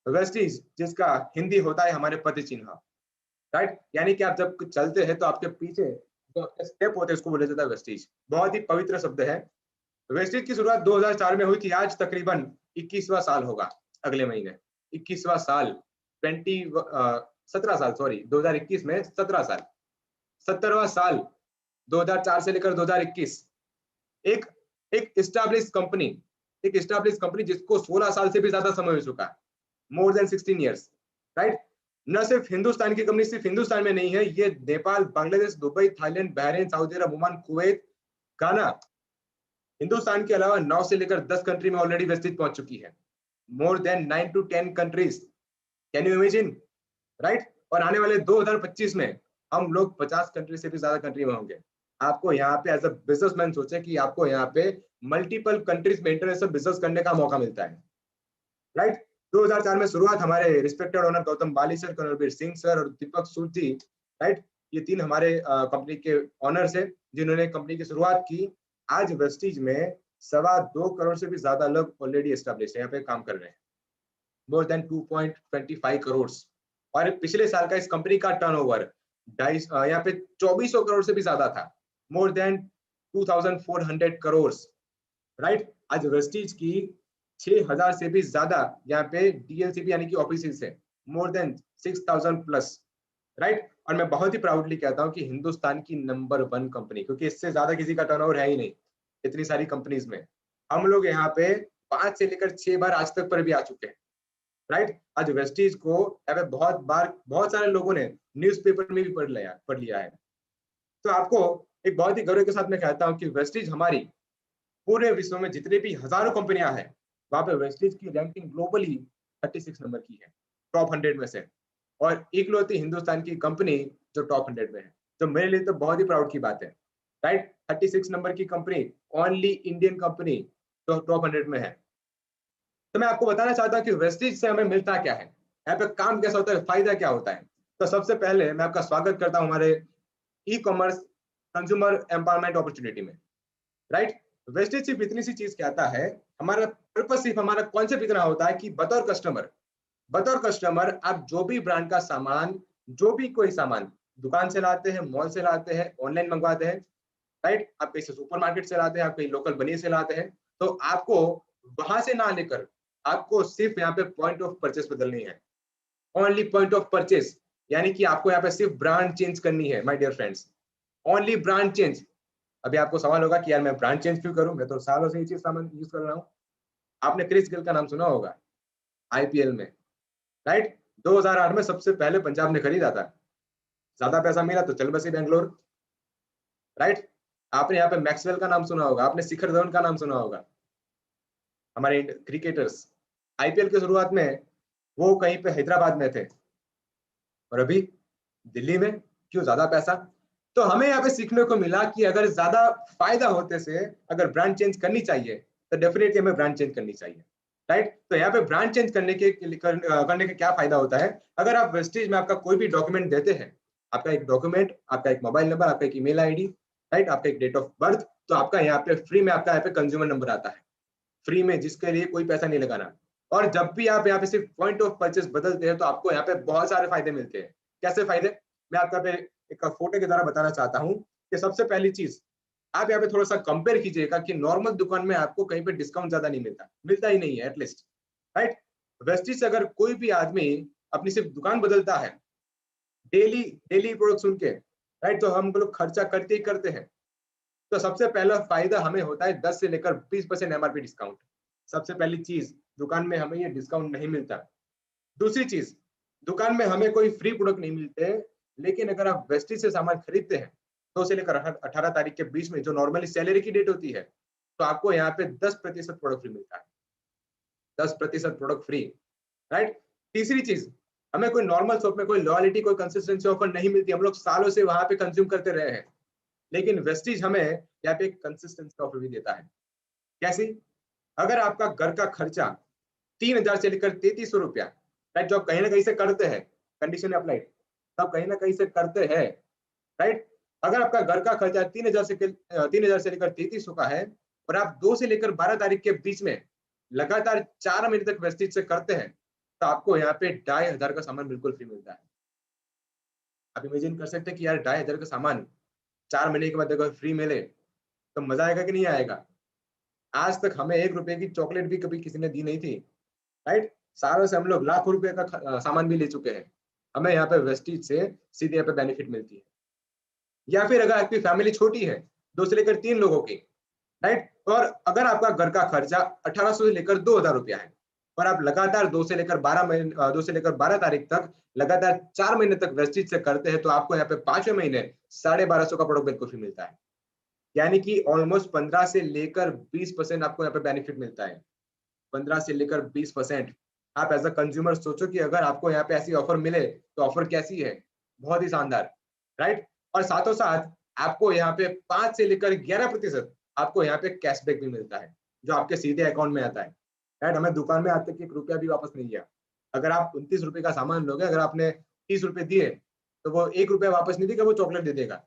वेस्टीज जिसका हिंदी होता है हमारे पति चिन्ह, राइट। यानी कि आप जब चलते हैं तो आपके पीछे स्टेप होते हैं, उसको बोला जाता है वेस्टीज। बहुत ही पवित्र शब्द है। वेस्टीज की शुरुआत 2004 में हुई थी, आज तकरीबन 21वां साल होगा अगले महीने, 21वां साल, 17 साल, सॉरी 2021 में 17 साल, 17वां साल 2004 से लेकर 2021। एक एक एस्टैब्लिश कंपनी, एक एस्टैब्लिश कंपनी जिसको 16 साल से भी ज्यादा समय हो चुका है, मोर देन 16 इयर्स, राइट। न सिर्फ हिंदुस्तान की कंपनी, सिर्फ हिंदुस्तान में नहीं है, ये Nepal, Bangladesh, Dubai, Thailand, Bahrain, Saudi Arabia, Oman, Kuwait, Ghana, Hindustan के अलावा 9 से लेकर 10 कंट्री में ऑलरेडी वेस्टीज पहुंच चुकी है। More then 9 to 10 countries, can you imagine, right. और आने वाले 2025 में हम लोग 50 कंट्री से भी ज्यादा कंट्री में होंगे। आपको यहाँ पे एज अ बिजनेसमैन सोचे कि आपको यहाँ पे मल्टीपल कंट्रीज में इंटरनेशनल बिजनेस करने का मौका मिलता है, राइट। 2004 में शुरुआत हमारे रिस्पेक्टेड ओनर गौतम बाली सर, कर्नलवीर सिंह सर और दीपक सूद जी, राइट। ये तीन हमारे कंपनी के ऑनर्स है जिन्होंने कंपनी की शुरुआत की। आज वेस्टीज में 2.25 करोड़ से भी ज्यादा लोग ऑलरेडी एस्टेब्लिश है, यहाँ पे काम कर रहे हैं, मोर देन 2.25 करोड़। और पिछले साल का इस कंपनी का टर्नओवर यहाँ पे 2400 करोड़ से भी ज्यादा था, मोर देन 2400 करोड़, राइट। आज वेस्टीज की 6000 से भी ज्यादा यहाँ पे डीएलसीपी यानी कि ऑफिस है, मोर देन 6000 प्लस, राइट। और मैं बहुत ही प्राउडली कहता हूँ कि हिंदुस्तान की नंबर 1 कंपनी, क्योंकि इससे ज्यादा किसी का टर्नओवर है ही नहीं इतनी सारी कंपनीज में। हम लोग यहाँ पे 5 से लेकर 6 बार आज तक पर भी आ चुके हैं, राइट। आज वेस्टीज को यहाँ पे बहुत बार बहुत सारे लोगों ने न्यूज़पेपर में भी पढ़ लिया है। तो आपको एक बहुत ही गर्व के साथ मैं कहता हूँ कि वेस्टीज हमारी पूरे विश्व में जितनी भी हजारों कंपनियां हैं, वहां पे वेस्टीज की रैंकिंग ग्लोबली 36 नंबर की है, टॉप 100 में से, और इकलौती हिंदुस्तान की कंपनी जो टॉप 100 में है। तो मेरे लिए तो बहुत ही प्राउड की बात है, राइट। 36 नंबर की कंपनी, ओनली इंडियन कंपनी जो टॉप 100 में है। तो मैं आपको बताना चाहता हूँ कि वेस्टीज से हमें मिलता क्या है, यहाँ पे काम कैसा होता है, फायदा क्या होता है। तो सबसे पहले मैं आपका स्वागत करता हूँ हमारे e commerce consumer empowerment opportunity में, राइट। वेस्टेज सिर्फ इतनी सी चीज कहता है, हमारा पर्पस सिर्फ, हमारा कॉन्सेप्ट इतना होता है कि बतौर कस्टमर आप जो भी ब्रांड का सामान, जो भी कोई सामान दुकान से लाते हैं, मॉल से लाते हैं, ऑनलाइन मंगवाते हैं, राइट, आप कहीं से सुपरमार्केट से लाते हैं, आप कहीं लोकल बनी से लाते हैं, तो आपको वहां से ना लेकर आपको सिर्फ यहाँ पे पॉइंट ऑफ परचेस बदलनी है, ओनली पॉइंट ऑफ परचेस। यानी कि आपको यहाँ पे सिर्फ ब्रांड चेंज करनी है my dear friends, only brand change. अभी आपको सवाल होगा कि यार मैं ब्रांड चेंज क्यों करूं, मैं तो सालों से ये चीज सामान यूज कर रहा हूं। आपने क्रिस गेल का नाम सुना होगा आईपीएल में, राइट। 2008 में सबसे पहले पंजाब ने खरीदा था, ज्यादा पैसा मिला तो चल बसी बेंगलोर, राइट। आपने यहाँ पे मैक्सवेल का नाम सुना होगा, आपने शिखर धवन का नाम सुना होगा, हमारे क्रिकेटर्स। आईपीएल की शुरुआत में वो कहीं पे हैदराबाद में थे और अभी दिल्ली में, क्यों, ज्यादा पैसा। तो हमें यहाँ पे सीखने को मिला कि अगर ज्यादा फायदा होते से अगर ब्रांड चेंज करनी चाहिए तो डेफिनेटली हमें ब्रांड चेंज करनी चाहिए, राइट। तो यहाँ पे ब्रांड चेंज करने का क्या फायदा होता है। अगर आप वेस्टीज में आपका कोई भी डॉक्यूमेंट देते हैं, आपका एक डॉक्यूमेंट, आपका एक मोबाइल नंबर, आपका एक ईमेल आईडी, राइट, आपका एक डेट ऑफ बर्थ, तो आपका यहाँ पे फ्री में आपका यहाँ पे कंज्यूमर नंबर आता है, फ्री में, जिसके लिए कोई पैसा नहीं लगाना। और जब भी आप यहाँ पे सिर्फ पॉइंट ऑफ परचेस बदलते हैं तो आपको यहाँ पे बहुत सारे फायदे मिलते हैं। कैसे फायदे, मैं आपका पे एक फोटो के द्वारा बताना चाहता हूँ कि सबसे पहली चीज, आप यहाँ पे थोड़ा सा कंपेयर कीजिएगा कि नॉर्मल दुकान में आपको कहीं पे डिस्काउंट ज्यादा नहीं मिलता ही नहीं है एटलीस्ट, राइट। वेस्टीज से अगर कोई भी आदमी अपनी सिर्फ दुकान बदलता है, डेली डेली प्रोडक्ट सुन के, राइट, तो हम लोग खर्चा करते ही करते हैं। तो सबसे पहला फायदा हमें होता है 10 से लेकर 20% एमआरपी डिस्काउंट। सबसे पहली चीज, दुकान में हमें ये डिस्काउंट नहीं मिलता। दूसरी चीज, दुकान में हमें कोई फ्री प्रोडक्ट नहीं मिलते, लेकिन अगर आप वेस्टीज से सामान खरीदते हैं 2 से लेकर 18 तारीख के बीच में, जो नॉर्मली सैलरी की डेट होती है, तो आपको यहाँ पे 10% प्रोडक्ट फ्री मिलता है, 10% प्रोडक्ट फ्री, राइट। तीसरी चीज, हमें कोई नॉर्मल शॉप में कोई लॉयल्टी, कोई कंसिस्टेंसी ऑफर नहीं मिलती, हम लोग सालों से वहां पे कंज्यूम करते रहे हैं, लेकिन वेस्टीज हमें यहाँ पे कंसिस्टेंसी ऑफर भी देता है। कैसी, अगर आपका घर का खर्चा 3000 से लेकर 3300 रुपया, राइट, जो आप कहीं ना कहीं से करते हैं, कंडीशन अप्लाइड, तब कहीं ना कहीं से करते हैं, राइट। अगर आपका घर का खर्चा 3000 से लेकर 3300 का है और आप 2 से लेकर 12 तारीख के बीच में लगातार 4 महीने तक वेस्टीज से करते हैं, तो आपको यहाँ पे 2500 का सामान बिल्कुल फ्री मिलता है। आप इमेजिन कर सकते हैं कि यार 2500 का सामान 4 महीने के बाद अगर फ्री मिले तो मजा आएगा कि नहीं आएगा? आज तक हमें 1 रुपए की चॉकलेट भी कभी किसी ने दी नहीं थी, राइट? सालों से हम लोग लाखों रुपए का सामान भी ले चुके हैं। हमें यहाँ पे वेस्टीज से सीधे यहाँ पे बेनिफिट मिलती है। या फिर अगर आपकी फैमिली छोटी है, 2 से लेकर 3 लोगों की, राइट? और अगर आपका घर का खर्चा 1800 से लेकर 2000 रुपया है और आप लगातार 2 से लेकर 12 तारीख तक लगातार 4 महीने तक वेस्टीज से करते हैं, तो आपको यहाँ पे 5वें महीने 1250 का प्रोडक्ट बिल्कुल फ्री मिलता है। यानी कि ऑलमोस्ट 15 से लेकर 20% आपको यहाँ पे बेनिफिट मिलता है। 15 से लेकर 20%। आप एज अ कंज्यूमर सोचो कि अगर आपको यहाँ पे ऐसी ऑफर मिले तो ऑफर कैसी है? बहुत ही शानदार, राइट? और साथों साथ आपको यहाँ पे 5 से लेकर 11% आपको यहाँ पे कैशबैक भी मिलता है, जो आपके सीधे अकाउंट में आता है, राइट? हमें दुकान में आज तक 1 रुपया भी वापस नहीं गया। अगर आप 29 रुपए का सामान लोगे, अगर आपने 30 रुपए दिए तो वो 1 रुपया वापस नहीं देगा, वो चॉकलेट दे देगा।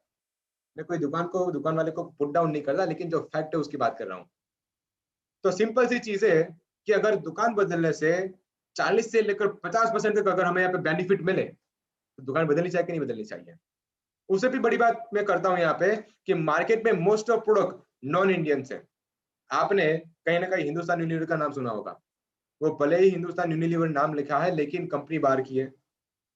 मैं कोई दुकान वाले को पुट डाउन नहीं कर रहा, लेकिन जो फैक्ट है उसकी बात कर रहा हूँ। तो सिंपल सी चीज है कि अगर दुकान बदलने से 40 से लेकर 50% तक अगर हमें यहाँ पे बेनिफिट मिले तो दुकान बदलनी चाहिए कि नहीं बदलनी चाहिए? उससे भी बड़ी बात मैं करता हूँ यहाँ पे कि मार्केट में most of product non Indians है। आपने कहीं ना कहीं हिंदुस्तान यूनिलीवर का नाम सुना होगा। वो भले ही हिंदुस्तान यूनिलीवर नाम लिखा है लेकिन कंपनी बाहर की है,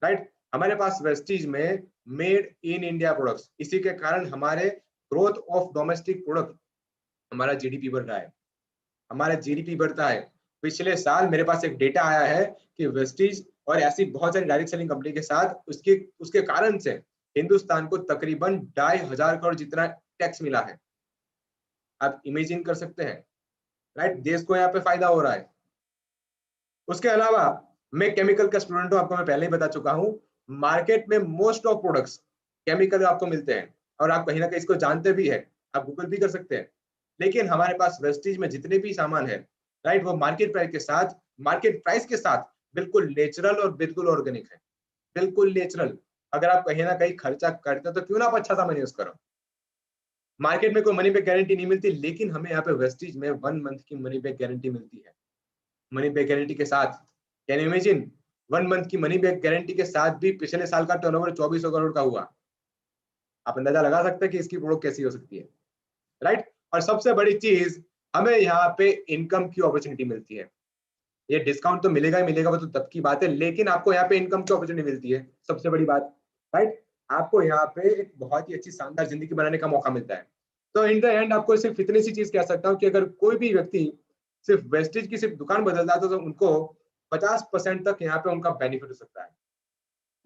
राइट? हमारे पास वेस्टीज में मेड इन इंडिया प्रोडक्ट्स, इसी के कारण हमारे ग्रोथ ऑफ डोमेस्टिक प्रोडक्ट, हमारा जीडीपी बढ़ रहा है, हमारा जीडीपी बढ़ता है। पिछले साल मेरे पास एक डेटा आया है कि वेस्टीज और ऐसी बहुत सारी डायरेक्ट सेलिंग कंपनी के साथ उसके उसके कारण से हिंदुस्तान को तकरीबन 2500 करोड़ जितना टैक्स मिला है। आप इमेजिन कर सकते हैं, राइट? देश को यहाँ पे फायदा हो रहा है। उसके अलावा मैं केमिकल का स्टूडेंट हूँ, आपको मैं पहले ही बता चुका हूँ। मार्केट में मोस्ट ऑफ प्रोडक्ट्स केमिकल आपको मिलते हैं और आप कहीं ना कहीं इसको जानते भी है, आप गूगल भी कर सकते हैं। लेकिन हमारे पास वेस्टीज में जितने भी सामान है, राइट, वो मार्केट प्राइस के साथ बिल्कुल नेचुरल और बिल्कुल ऑर्गेनिक है, बिल्कुल नेचुरल। अगर आप कहीं ना कहीं खर्चा करते हो तो क्यों ना आप अच्छा सामान यूज करो। मार्केट में कोई मनी बैक गारंटी नहीं मिलती, लेकिन हमें यहाँ पे वेस्टीज में 1 मंथ की मनी बैक गारंटी मिलती है। मनी बैक गारंटी के साथ, कैन यू इमेजिन, 1 मंथ की मनी बैक गारंटी के साथ भी पिछले साल का टर्नओवर 2400 करोड़ का हुआ। आप अंदाजा लगा सकते हैं कि इसकी प्रोडक्ट कैसी हो सकती है, राइट? और सबसे बड़ी चीज, हमें यहाँ पे इनकम की अपॉर्चुनिटी मिलती है। ये डिस्काउंट तो मिलेगा ही मिलेगा, वो तो तब की बात है, लेकिन आपको यहाँ पे इनकम की अपॉर्चुनिटी मिलती है, सबसे बड़ी बात, राइट? आपको यहाँ पे एक बहुत ही अच्छी शानदार जिंदगी बनाने का मौका मिलता है। तो इन द एंड आपको सिर्फ इतनी सी चीज कह सकता हूँ कि अगर कोई भी व्यक्ति सिर्फ वेस्टेज की सिर्फ दुकान बदलता है तो उनको 50% तक यहाँ पे उनका बेनिफिट हो सकता है।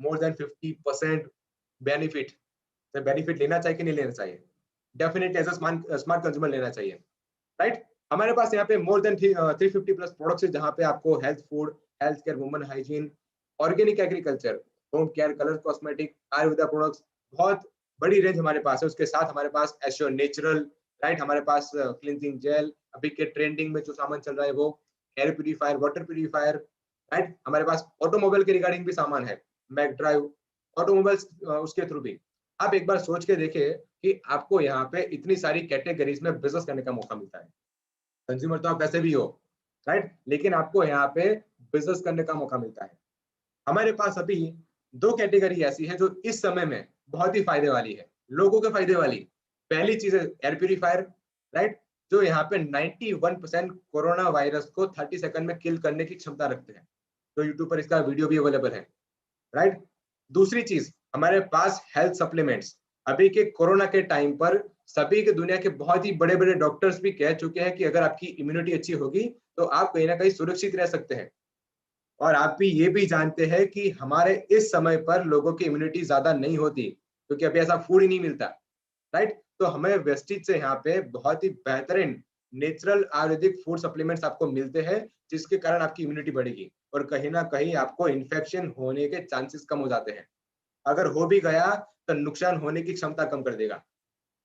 More than 50% benefit. तो बेनिफिट लेना चाहिए कि नहीं लेना चाहिए? Definitely as a smart consumer लेना चाहिए, राइट? हमारे पास यहाँ पे मोर देन 350 प्लस प्रोडक्ट्स है, जहाँ पे आपको health food, health care, woman hygiene, organic agriculture, home care, colour cosmetic, Ayurveda products, बहुत बड़ी रेंज हमारे पास है। उसके साथ हमारे पास एश्योर नेचुरल, राइट, हमारे पास क्लिनजिंग जेल, अभी के ट्रेंडिंग में जो सामान चल रहा है वो air purifier, water purifier, right? हमारे पास ऑटोमोबाइल के रिगार्डिंग भी सामान है, मैक ड्राइव ऑटोमोबाइल्स, उसके थ्रू भी। आप एक बार सोच के देखिए कि आपको यहाँ पे इतनी सारी कैटेगरीज में बिजनेस करने का मौका मिलता है। कंज्यूमर तो आप वैसे भी हो, राइट, लेकिन आपको यहाँ पे बिजनेस करने का मौका मिलता है। हमारे पास अभी 2 कैटेगरी ऐसी है जो इस समय में बहुत ही फायदे वाली है, लोगों के फायदे वाली। पहली चीज है एयर प्यूरीफायर, राइट, जो यहाँ पे 91% कोरोना वायरस को 30 सेकंड में किल करने की क्षमता रखते हैं। तो यूट्यूब पर इसका वीडियो भी अवेलेबल है, राइट? दूसरी चीज, हमारे पास हेल्थ सप्लीमेंट्स। अभी के कोरोना के टाइम पर सभी के दुनिया के बहुत ही बड़े बड़े डॉक्टर्स भी कह चुके हैं कि अगर आपकी इम्यूनिटी अच्छी होगी तो आप कहीं ना कहीं सुरक्षित रह सकते हैं। और आप भी ये भी जानते हैं कि हमारे इस समय पर लोगों की इम्यूनिटी ज्यादा नहीं होती क्योंकि अभी ऐसा फूड ही नहीं मिलता, राइट? तो हमें वेस्टीज से यहाँ पे बहुत ही बेहतरीन नेचुरल आयुर्वेदिक फूड सप्लीमेंट्स आपको मिलते हैं, जिसके कारण आपकी इम्यूनिटी बढ़ेगी और कहीं ना कहीं आपको इन्फेक्शन होने के चांसेस कम हो जाते हैं। अगर हो भी गया तो नुकसान होने की क्षमता कम कर देगा,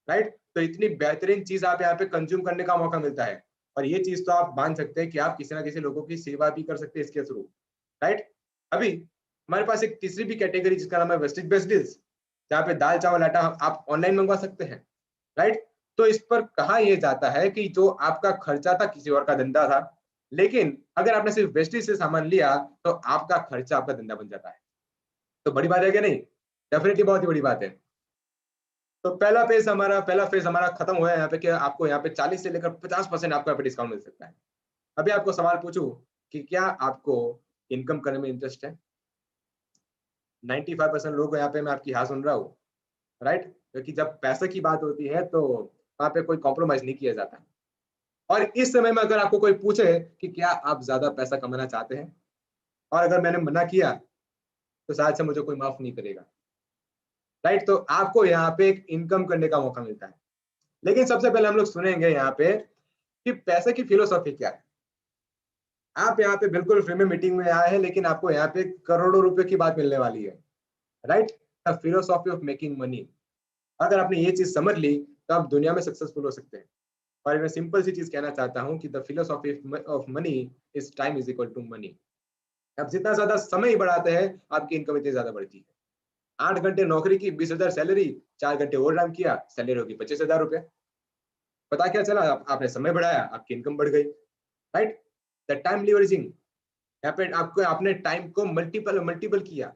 राइट? तो इतनी बेहतरीन चीज आप यहाँ पे कंज्यूम करने का मौका मिलता है। और ये चीज तो आप मान सकते हैं कि आप किसी ना किसी लोगों की सेवा भी कर सकते हैं इसके थ्रू, राइट? अभी हमारे पास एक तीसरी भी कैटेगरी जिसका नाम है वेस्टेज बेस्ड डील्स, जहाँ पे दाल चावल आटा आप ऑनलाइन मंगवा सकते हैं, राइट? तो इस पर कहा यह जाता है कि जो आपका खर्चा था किसी और का धंधा था, लेकिन अगर आपने सिर्फ वेस्टेज से सामान लिया तो आपका खर्चा आपका धंधा बन जाता है। तो बड़ी बात है क्या नहीं? डेफिनेटली बहुत ही बड़ी बात है। तो पहला फेज हमारा खत्म हुआ है यहाँ पे कि आपको यहाँ पे 40 से लेकर 50% आपको यहाँ पे डिस्काउंट मिल सकता है। अभी आपको सवाल पूछूं कि क्या आपको इनकम करने में इंटरेस्ट है? 95% लोग यहाँ पे मैं आपकी हाँ सुन रहा हूँ, राइट? क्योंकि जब पैसे की बात होती है तो वहाँ पे कोई कॉम्प्रोमाइज नहीं किया जाता। और इस समय में अगर आपको कोई पूछे कि क्या आप ज्यादा पैसा कमाना चाहते हैं, और अगर मैंने मना किया तो शायद से मुझे कोई माफ नहीं करेगा, राइट? तो आपको यहाँ पे एक इनकम करने का मौका मिलता है। लेकिन सबसे पहले हम लोग सुनेंगे यहाँ पे कि पैसे की फिलोसॉफी क्या है। आप यहाँ पे बिल्कुल फ्री में मीटिंग में आए हैं, लेकिन आपको यहाँ पे करोड़ों रुपए की बात मिलने वाली है, right? The philosophy of making money. अगर आपने ये चीज समझ ली तो आप दुनिया में सक्सेसफुल हो सकते हैं। और मैं सिंपल सी चीज कहना चाहता हूँ कि the philosophy of money is time is equal to money. आप जितना ज्यादा समय बढ़ाते हैं आपकी इनकम इतनी ज्यादा बढ़ती है। 8 घंटे नौकरी की, 20,000 सैलरी, 4 घंटे ओवर टाइम किया, सैलरी होगी 25,000 रुपए। पता क्या चला? आपने समय बढ़ाया, आपकी इनकम बढ़ गई, राइट? द टाइम लीवरेजिंग, यहाँ पे आपको आपने टाइम को मल्टीपल मल्टीपल किया।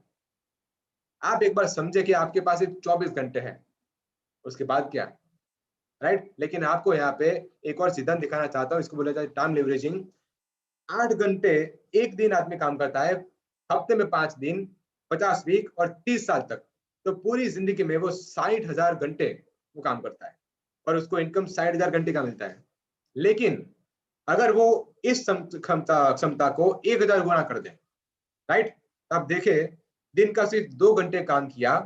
आप एक बार समझे कि आपके पास सिर्फ 24 घंटे हैं, उसके बाद क्या, राइट? लेकिन आपको यहाँ पे एक और सिद्धांत दिखाना चाहता हूँ, इसको बोला जाए टाइम लीवरेजिंग। 8 घंटे एक दिन आदमी काम करता है, हफ्ते में 5 दिन, 50 वीक और 30 साल तक, तो पूरी जिंदगी में वो 60,000 घंटे वो काम करता है और उसको इनकम 60,000 घंटे का मिलता है। लेकिन अगर वो इस क्षमता क्षमता को 1,000 गुना कर दे, राइट? अब देखे, दिन का सिर्फ 2 घंटे काम किया,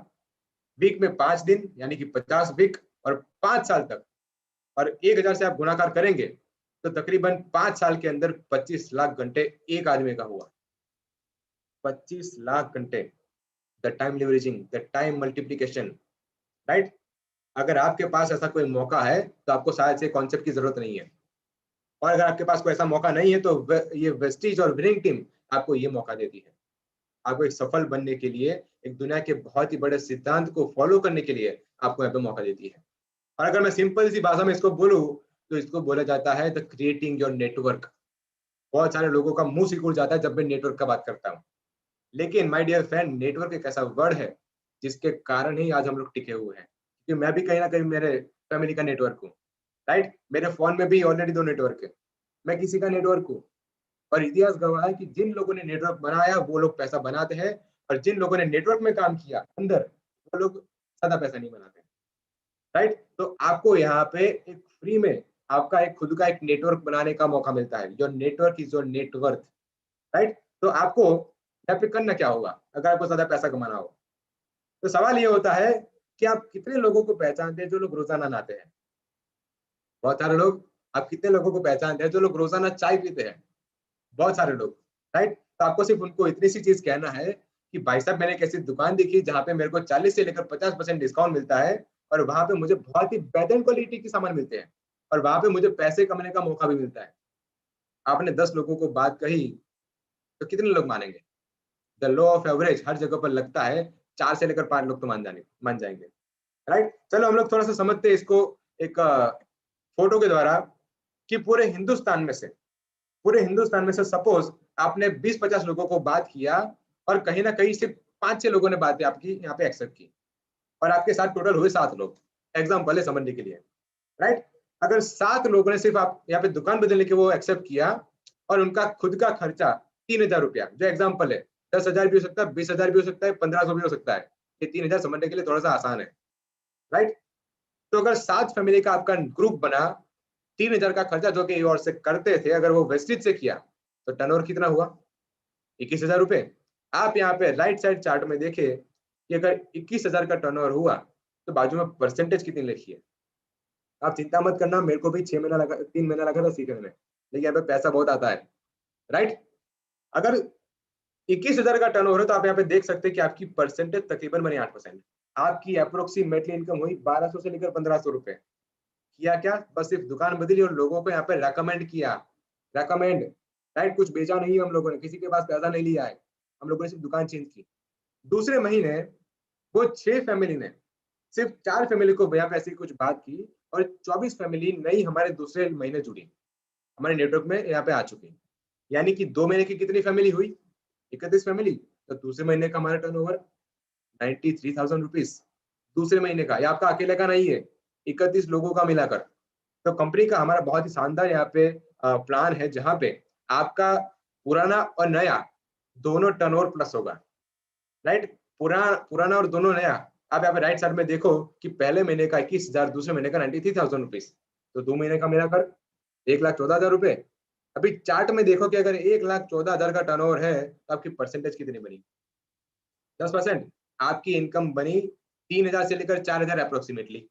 वीक में 5 दिन यानी कि 50 वीक और 5 साल तक, और 1,000 से आप गुणाकार करेंगे तो तकरीबन 5 साल के अंदर 25 लाख घंटे एक आदमी का हुआ। 25 लाख घंटे। The time leveraging, the time multiplication, right? अगर आपके पास ऐसा कोई मौका है तो आपको शायद से कॉन्सेप्ट की जरूरत नहीं है, और अगर आपके पास कोई ऐसा मौका नहीं है तो ये वेस्टीज और विनिंग टीम आपको ये मौका देती है। आपको एक सफल बनने के लिए, एक दुनिया के बहुत ही बड़े सिद्धांत को फॉलो करने के लिए आपको यहाँ पे मौका देती है। और अगर मैं सिंपल सी भाषा में इसको बोलूं तो इसको बोला जाता है द क्रिएटिंग योर नेटवर्क। बहुत सारे लोगों का मुंह सिकुड़ जाता है जब मैं नेटवर्क का बात करता हूँ, लेकिन माय डियर फ्रेंड, नेटवर्क एक ऐसा वर्ड है जिसके कारण ही आज हम लोग टिके हुए हैं। क्योंकि मैं भी कहीं ना कहीं मेरे फैमिली का नेटवर्क हूँ, राइट? मेरे फोन में भी ऑलरेडी 2 नेटवर्क है, मैं किसी का नेटवर्क हूँ। और इतिहास गवाह है कि जिन लोगों ने नेटवर्क बनाया वो लोग पैसा बनाते हैं, और जिन लोगों ने नेटवर्क में काम किया अंदर, वो लोग ज्यादा पैसा नहीं बनाते, राइट? तो आपको यहाँ पे एक फ्री में आपका एक खुद का एक नेटवर्क बनाने का मौका मिलता है। Your network is your net worth, right? तो आपको यहाँ पे करना क्या होगा अगर आपको ज्यादा पैसा कमाना हो? तो सवाल ये होता है कि आप कितने लोगों को पहचानते हैं जो लोग रोजाना नहाते हैं? बहुत सारे लोग। आप कितने लोगों को पहचानते हैं जो लोग रोजाना चाय पीते हैं? बहुत सारे लोग, राइट? तो आपको सिर्फ उनको इतनी सी चीज कहना है कि भाई साहब, मैंने एक ऐसी दुकान देखी जहाँ पे मेरे को 40 से लेकर 50% डिस्काउंट मिलता है, और वहां पे मुझे बहुत ही बेहतर क्वालिटी के सामान मिलते हैं, और वहां पे मुझे पैसे कमाने का मौका भी मिलता है। आपने 10 लोगों को बात कही तो कितने लोग मानेंगे? द लॉ ऑफ एवरेज हर जगह पर लगता है, 4 से लेकर 5 लोग तो मान जाएंगे, राइट? चलो हम लोग थोड़ा सा समझते हैं इसको एक फोटो के द्वारा, कि पूरे हिंदुस्तान में से सपोज आपने 20-50 लोगों को बात किया, और कहीं ना कहीं सिर्फ 5-6 लोगों ने बातें आपकी यहाँ पे एक्सेप्ट की, और आपके साथ टोटल हुए 7 लोग। एग्जाम्पल है समझने के लिए, राइट? अगर 7 लोगों ने सिर्फ आप यहाँ पे दुकान बदलने के वो एक्सेप्ट किया, और उनका खुद का खर्चा 3,000 रुपया, जो एग्जाम्पल है, 10,000 भी हो सकता है, 20,000 भी हो सकता है, 1,500 भी हो सकता है। ये 3,000 समझने के लिए थोड़ा सा आसान है, राइट? तो अगर 7 फैमिली का आपका ग्रुप बना, 3,000 का खर्चा जो कि और से करते थे, अगर वो वेस्टेज से किया तो टर्नओवर कितना हुआ? 21,000 रुपए। आप यहाँ पे राइट साइड चार्ट में देखे कि अगर 21,000 का टर्नओवर हुआ तो बाजू में परसेंटेज कितनी लिखी है? आप चिंता मत करना, मेरे को भी 6 महीना लगा, 3 महीना लगा था सीखने में, लेकिन यहाँ पे पैसा बहुत आता है, राइट? अगर 21,000 का टर्नओवर है तो आप यहाँ पे देख सकते हैं कि आपकी परसेंटेज तकरीबन बनी 8%। आपकी अप्रोक्सीमेटली इनकम हुई 1,200 से लेकर 1,500 रुपए। किया क्या? बस सिर्फ दुकान बदली और लोगों को यहाँ पे रेकमेंड किया। Recommend, right? कुछ बेचा नहीं हम लोगों ने, किसी के पास पैसा नहीं लिया है, हम लोगों ने सिर्फ दुकान चेंज की। दूसरे महीने वो 6 फैमिली ने सिर्फ 4 फैमिली को यहाँ पे ऐसी कुछ बात की, और 24 फैमिली नई हमारे दूसरे महीने जुड़ी, हमारे नेटवर्क में यहाँ पे आ चुकी। यानी कि 2 महीने की कितनी फैमिली हुई? 31 फैमिली। तो दूसरे महीने का हमारा टर्नओवर 93,000 रुपीज, दूसरे महीने का, ये आपका अकेले का नहीं है, 31 लोगों का मिलाकर। तो कंपनी का हमारा बहुत ही शानदार यहाँ पे प्लान है, जहाँ पे आपका पुराना और नया दोनों टर्नओवर प्लस होगा, राइट? पुराना और दोनों नया। आप यहाँ पे राइट साइड में देखो कि पहले महीने का 21,000, दूसरे महीने का 93,000 रुपीज, तो 2 महीने का मिलाकर 1,14,000 रुपए। अभी चार्ट में देखो कि अगर 1,14,000 का टर्नओवर है तो आपकी परसेंटेज कितनी बनी? 10%। आपकी इनकम बनी 3,000 से लेकर 4,000 अप्रोक्सीमेटली,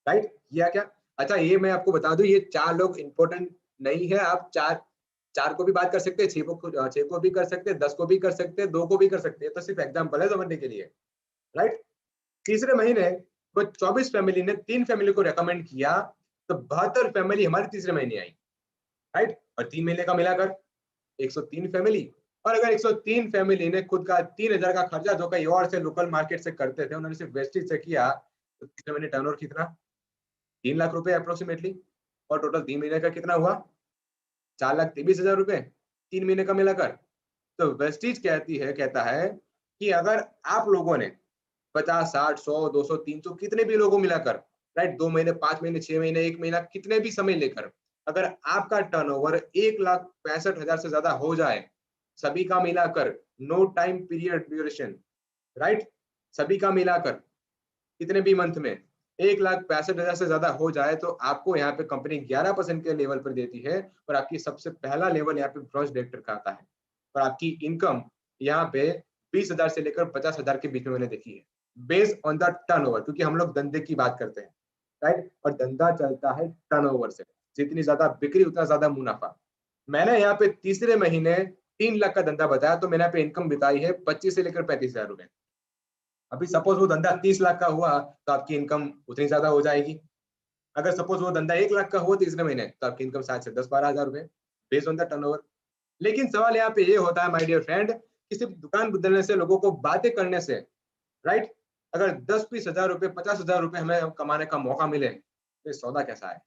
राइट? किया क्या? अच्छा, ये मैं आपको बता दूं, ये 4 लोग इंपॉर्टेंट नहीं है। आप चार चार को भी बात कर सकते हैं, 6 को भी कर सकते हैं, 10 को भी कर सकते हैं, 2 को भी कर सकते हैं। तो सिर्फ एग्जाम्पल है समझने के लिए, राइट? तीसरे महीने वो 24 फैमिली ने 3 फैमिली को रेकमेंड किया, तो 72 फैमिली हमारे तीसरे महीने आई, राइट? और 3 महीने का मिलाकर 103 फैमिली। और अगर 103 फैमिली ने खुद का 3,000 का खर्चा जो कहीं और से लोकल मार्केट से करते थे, उन्होंने सिर्फ वेस्टेज से किया, तो तीसरे महीने टर्नओवर कितना? 3 लाख रुपए अप्रोक्सीमेटली। और टोटल 3 महीने का कितना हुआ? 4,23,000 रुपए, 3 महीने का मिलाकर। तो वेस्टीज कहता है कि अगर आप लोगों ने 50, 60, 100, 200, 300 कितने भी लोगों मिलाकर, राइट, 2 महीने, 5 महीने, 6 महीने, 1 महीना, कितने भी समय लेकर, अगर आपका टर्नओवर 1,65,000 से ज्यादा हो जाए, सभी का मिलाकर, no time period duration, right, सभी का मिलाकर कितने भी मंथ में 1,65,000 से ज्यादा हो जाए, तो आपको यहाँ पे कंपनी 11% के लेवल पर देती है। और आपकी सबसे पहला लेवल यहाँ पे ब्रॉन्ज डायरेक्टर का आता है। और आपकी इनकम यहाँ पे 20,000 से लेकर 50,000 के बीच में मैंने देखी है, बेस्ड ऑन द टर्नओवर, क्योंकि हम लोग धंधे की बात करते हैं, राइट? और धंधा चलता है टर्नओवर से, जितनी ज्यादा बिक्री उतना ज्यादा मुनाफा। मैंने यहाँ पे तीसरे महीने 3 लाख का धंधा बताया, तो मैंने यहाँ पे इनकम बिताई है 25 से लेकर 35,000 रुपए। अभी सपोज वो धंधा 30 लाख का हुआ, तो आपकी इनकम उतनी ज्यादा हो जाएगी। अगर सपोज वो धंधा 1 लाख का हुआ तीसरे महीने, तो आपकी इनकम शायद से 10-12,000 रुपए, बेस्ड ऑन द टर्नओवर। लेकिन सवाल यहाँ पे ये होता है माय डियर फ्रेंड, कि सिर्फ दुकान बदलने से, लोगों को बातें करने से, राइट, अगर 10-20,000 रुपए, 50,000 रुपए हमें कमाने का मौका मिले, तो ये सौदा कैसा है?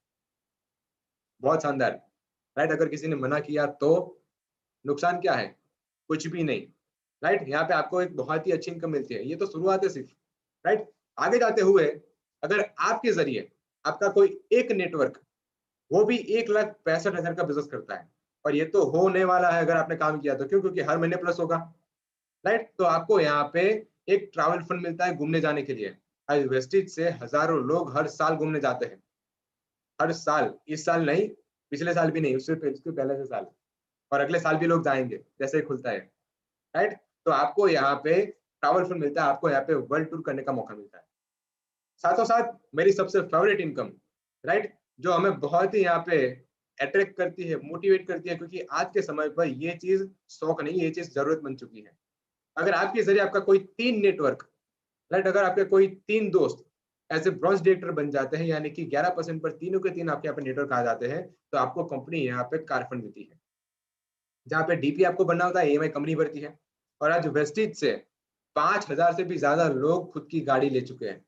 बहुत शानदार, राइट? अगर किसी ने मना किया तो नुकसान क्या है? कुछ भी नहीं, राइट? यहाँ पे आपको एक बहुत ही अच्छी इनकम मिलती है। ये तो शुरुआत है सिर्फ, राइट? आगे जाते हुए अगर आपके जरिए आपका कोई एक नेटवर्क, वो भी 1,65,000 का बिजनेस करता है, और ये तो होने वाला है अगर आपने काम किया तो, क्यों? क्योंकि हर महीने प्लस होगा, राइट? तो आपको यहाँ पे एक ट्रैवल फंड मिलता है घूमने जाने के लिए। आज वेस्टिज से हजारों लोग हर साल घूमने जाते हैं, हर साल। इस साल नहीं, पिछले साल भी नहीं, उसके पहले से साल, और अगले साल भी लोग जाएंगे जैसे ही खुलता है, राइट? तो आपको यहाँ पे ट्रैवल फंड मिलता है, आपको यहाँ पे वर्ल्ड टूर करने का मौका मिलता है। साथों साथ मेरी सबसे फेवरेट इनकम, राइट, जो हमें बहुत ही यहाँ पे अट्रैक्ट करती है, मोटिवेट करती है, क्योंकि आज के समय पर ये चीज शौक नहीं, ये चीज जरूरत बन चुकी है। अगर आपके जरिए आपका कोई 3 नेटवर्क, राइट, अगर आपके कोई 3 दोस्त ऐसे ब्रॉन्ज डायरेक्टर बन जाते हैं, यानी कि 11% पर तीनों के तीन आपके यहाँ पे नेटवर्क आ जाते हैं, तो आपको कंपनी यहाँ पे कार फंड देती है। जहाँ पे डीपी आपको बनना होता है, ईएमआई कंपनी भरती है। और आज वेस्टिज से 5,000 से भी ज्यादा लोग खुद की गाड़ी ले चुके हैं।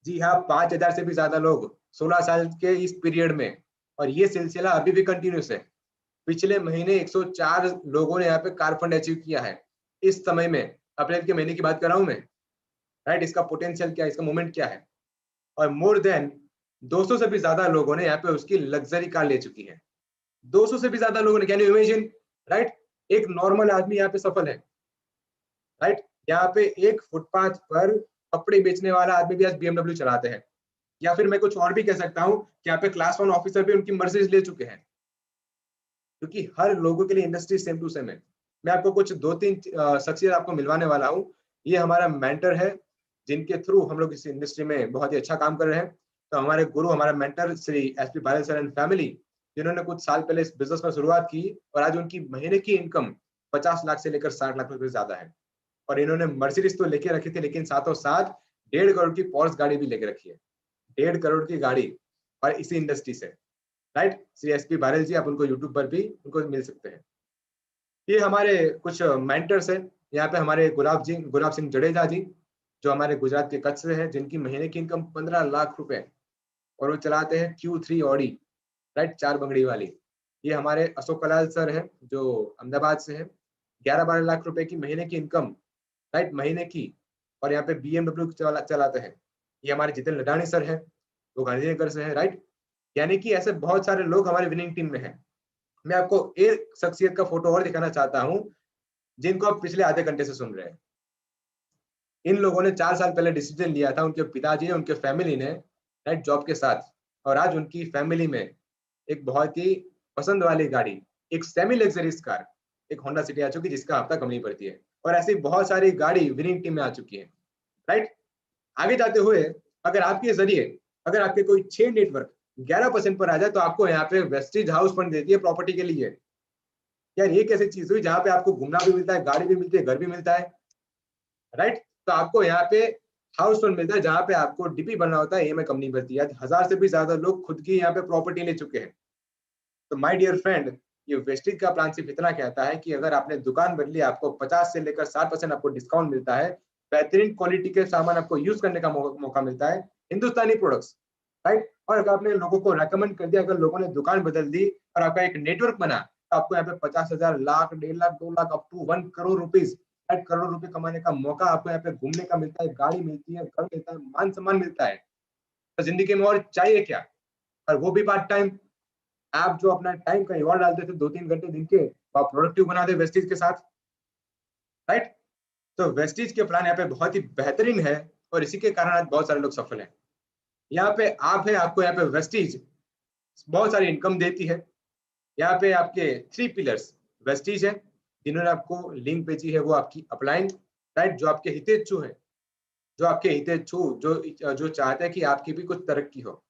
जी हाँ, 5,000 से भी ज्यादा लोग 16 साल के इस पीरियड में। और ये सिलसिला अभी भी कंटिन्यूस है। पिछले महीने 104 लोगों ने यहाँ पे कार फंड अचीव किया है। इस समय में, अप्रैल के महीने की बात कर रहा हूँ मैं, राइट? इसका पोटेंशियल क्या है, इसका मोमेंट क्या है? और मोर देन 200 से भी ज्यादा लोगों ने यहाँ पे उसकी लग्जरी कार ले चुकी है। 200 से भी ज्यादा लोगों ने, कैन यू इमेजिन, राइट? एक नॉर्मल आदमी यहाँ पे सफल है, राइट? यहाँ पे एक फुटपाथ पर कपड़े बेचने वाला आदमी भी आज बीएमडब्ल्यू चलाते हैं। या फिर मैं कुछ और भी कह सकता हूँ कि यहाँ पे क्लास 1 ऑफिसर भी उनकी मर्सिडीज ले चुके हैं, क्योंकि हर लोगों के लिए इंडस्ट्री सेम टू सेम है। मैं आपको कुछ 2-3 शख्सियत आपको मिलवाने वाला हूँ। ये हमारा मेंटर है, जिनके थ्रू हम लोग इस इंडस्ट्री में बहुत ही अच्छा काम कर रहे हैं। तो हमारे गुरु, हमारा मेंटर श्री एसपी बादल सर एंड फैमिली, जिन्होंने कुछ साल पहले इस बिजनेस में शुरुआत की, और आज उनकी महीने की इनकम 50 लाख से लेकर 60 लाख रुपए ज्यादा है। और इन्होंने मर्सिडीज तो लेके रखी थी, लेकिन साथों साथ 1.5 करोड़ की पोर्स गाड़ी भी लेके रखी है। 1.5 करोड़ की गाड़ी, और इसी इंडस्ट्री से, राइट? श्री एसपी बादल जी, आप उनको यूट्यूब पर भी उनको मिल सकते हैं। ये हमारे कुछ मेंटर्स हैं। यहाँ पे हमारे गुलाब सिंह जडेजा जी, जो हमारे गुजरात के कच्छ से हैं, जिनकी महीने की इनकम 15 लाख रुपए, और वो चलाते हैं Q3 ऑडी, राइट, 4 बंगड़ी वाली। ये हमारे अशोक कलाल सर हैं, जो अहमदाबाद से हैं, 11-12 लाख रुपए की महीने की इनकम, राइट, महीने की। और यहाँ पे BMW चलाते हैं। ये हमारे जितिन लडानी सर हैं, वो गांधीनगर से हैं, राइट। यानी कि ऐसे बहुत सारे लोग हमारे विनिंग टीम में हैं। मैं आपको एक शख्सियत का फोटो और दिखाना चाहता हूँ जिनको आप पिछले आधे घंटे से सुन रहे हैं। इन लोगों ने 4 साल पहले डिसीजन लिया था, उनके पिताजी ने, उनके फैमिली ने, राइट, जॉब के साथ, और आज उनकी फैमिली में एक बहुत ही पसंद वाली गाड़ी, एक सेमी लग्जरीज कार, एक होंडा सिटी आ चुकी है जिसका हफ्ता कम नहीं पड़ती है, और ऐसी बहुत सारी गाड़ी विनिंग टीम में आ चुकी है, राइट। आगे जाते हुए अगर आपके जरिए अगर आपके कोई 6 नेटवर्क 11% पर आ जाए तो आपको यहाँ पे वेस्टेज हाउस फंड देती है प्रॉपर्टी के लिए। यार ये कैसी चीज हुई जहाँ पे आपको घूमना भी मिलता है, गाड़ी भी मिलती है, घर भी मिलता है, राइट। तो आपको यहाँ पे हाउस फंड मिलता है जहाँ पे आपको डीपी बनना होता है, EMI कम नहीं पड़ती है। 1000 से भी ज्यादा लोग खुद की यहाँ पे प्रॉपर्टी ले चुके हैं। तो माय डियर फ्रेंड, ये वेस्टेज का प्लान सिर्फ इतना कहता है कि अगर आपने दुकान बदली आपको 50 से लेकर 60% आपको डिस्काउंट मिलता है, बेहतरीन क्वालिटी के सामान आपको यूज करने का मौका मिलता है, हिंदुस्तानी प्रोडक्ट्स, राइट। और अगर आपने लोगों को रेकमेंड कर दिया, अगर लोगों ने दुकान बदल दी और आपका एक नेटवर्क बना, तो आपको यहाँ पे 50,000, lakh, 1.5 lakh, 2 lakh, up to 1 crore rupees, 8 crore रुपए कमाने का मौका आपको यहाँ पे घूमने का मिलता है, गाड़ी मिलती है, घर मिलता है, मान सम्मान मिलता है। तो जिंदगी में और चाहिए क्या? और वो भी पार्ट टाइम। आप जो अपना टाइम कहीं और डालते थे 2-3 घंटे दिन के, तो आप प्रोडक्टिव बना दे वेस्टीज के साथ, राइट। तो वेस्टीज के प्लान यहाँ पे बहुत ही बेहतरीन है और इसी के कारण आज बहुत सारे लोग सफल हैं। यहाँ पे आप है, आपको यहाँ पे वेस्टीज बहुत सारी इनकम देती है। यहाँ पे आपके 3 पिलर्स वेस्टीज है, जिन्होंने आपको लिंक भेजी है, वो आपकी अपलाइन, राइट, जो आपके हितेच्छु है, जो आपके हितेच्छु जो चाहते हैं कि आपकी भी कुछ तरक्की हो।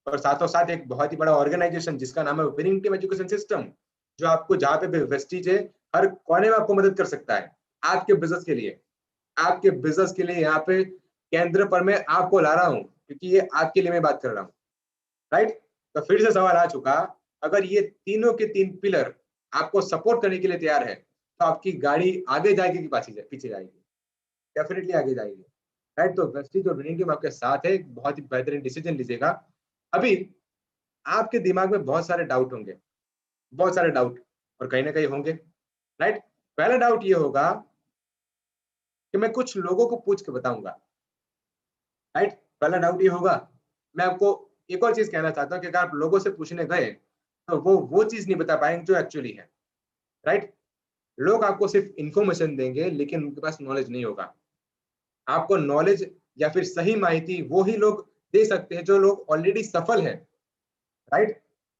और साथों साथ एक बहुत ही बड़ा ऑर्गेनाइजेशन जिसका नाम है विनिंग टीम एजुकेशन सिस्टम, जो आपको जहाँ पे भी वेस्टीज है हर कोने में आपको मदद कर सकता है आपके बिजनेस के लिए। आपके बिजनेस के लिए यहाँ पे केंद्र पर मैं आपको ला रहा हूँ, क्योंकि ये आपके लिए मैं बात कर रहा हूँ, राइट। तो फिर से सवाल आ चुका, अगर ये तीनों के 3 पिलर आपको सपोर्ट करने के लिए तैयार है, तो आपकी गाड़ी आगे जाएगी कि पीछे जाएगी? डेफिनेटली आगे जाएगी, राइट। तो वेस्टीज और विनिंग टीम आपके साथ है, बहुत ही बेहतरीन डिसीजन लीजिएगा। अभी आपके दिमाग में बहुत सारे डाउट होंगे, बहुत सारे डाउट, और कहीं ना कहीं होंगे, राइट। पहला डाउट ये होगा कि मैं कुछ लोगों को पूछ के बताऊंगा, राइट। पहला डाउट ये होगा। मैं आपको एक और चीज कहना चाहता हूँ कि अगर आप लोगों से पूछने गए तो वो चीज नहीं बता पाएंगे जो एक्चुअली है, राइट। लोग आपको सिर्फ इंफॉर्मेशन देंगे लेकिन उनके पास नॉलेज नहीं होगा। आपको नॉलेज या फिर सही माहिती वो ही लोग दे सकते हैं जो लोग ऑलरेडी सफल है, राइट।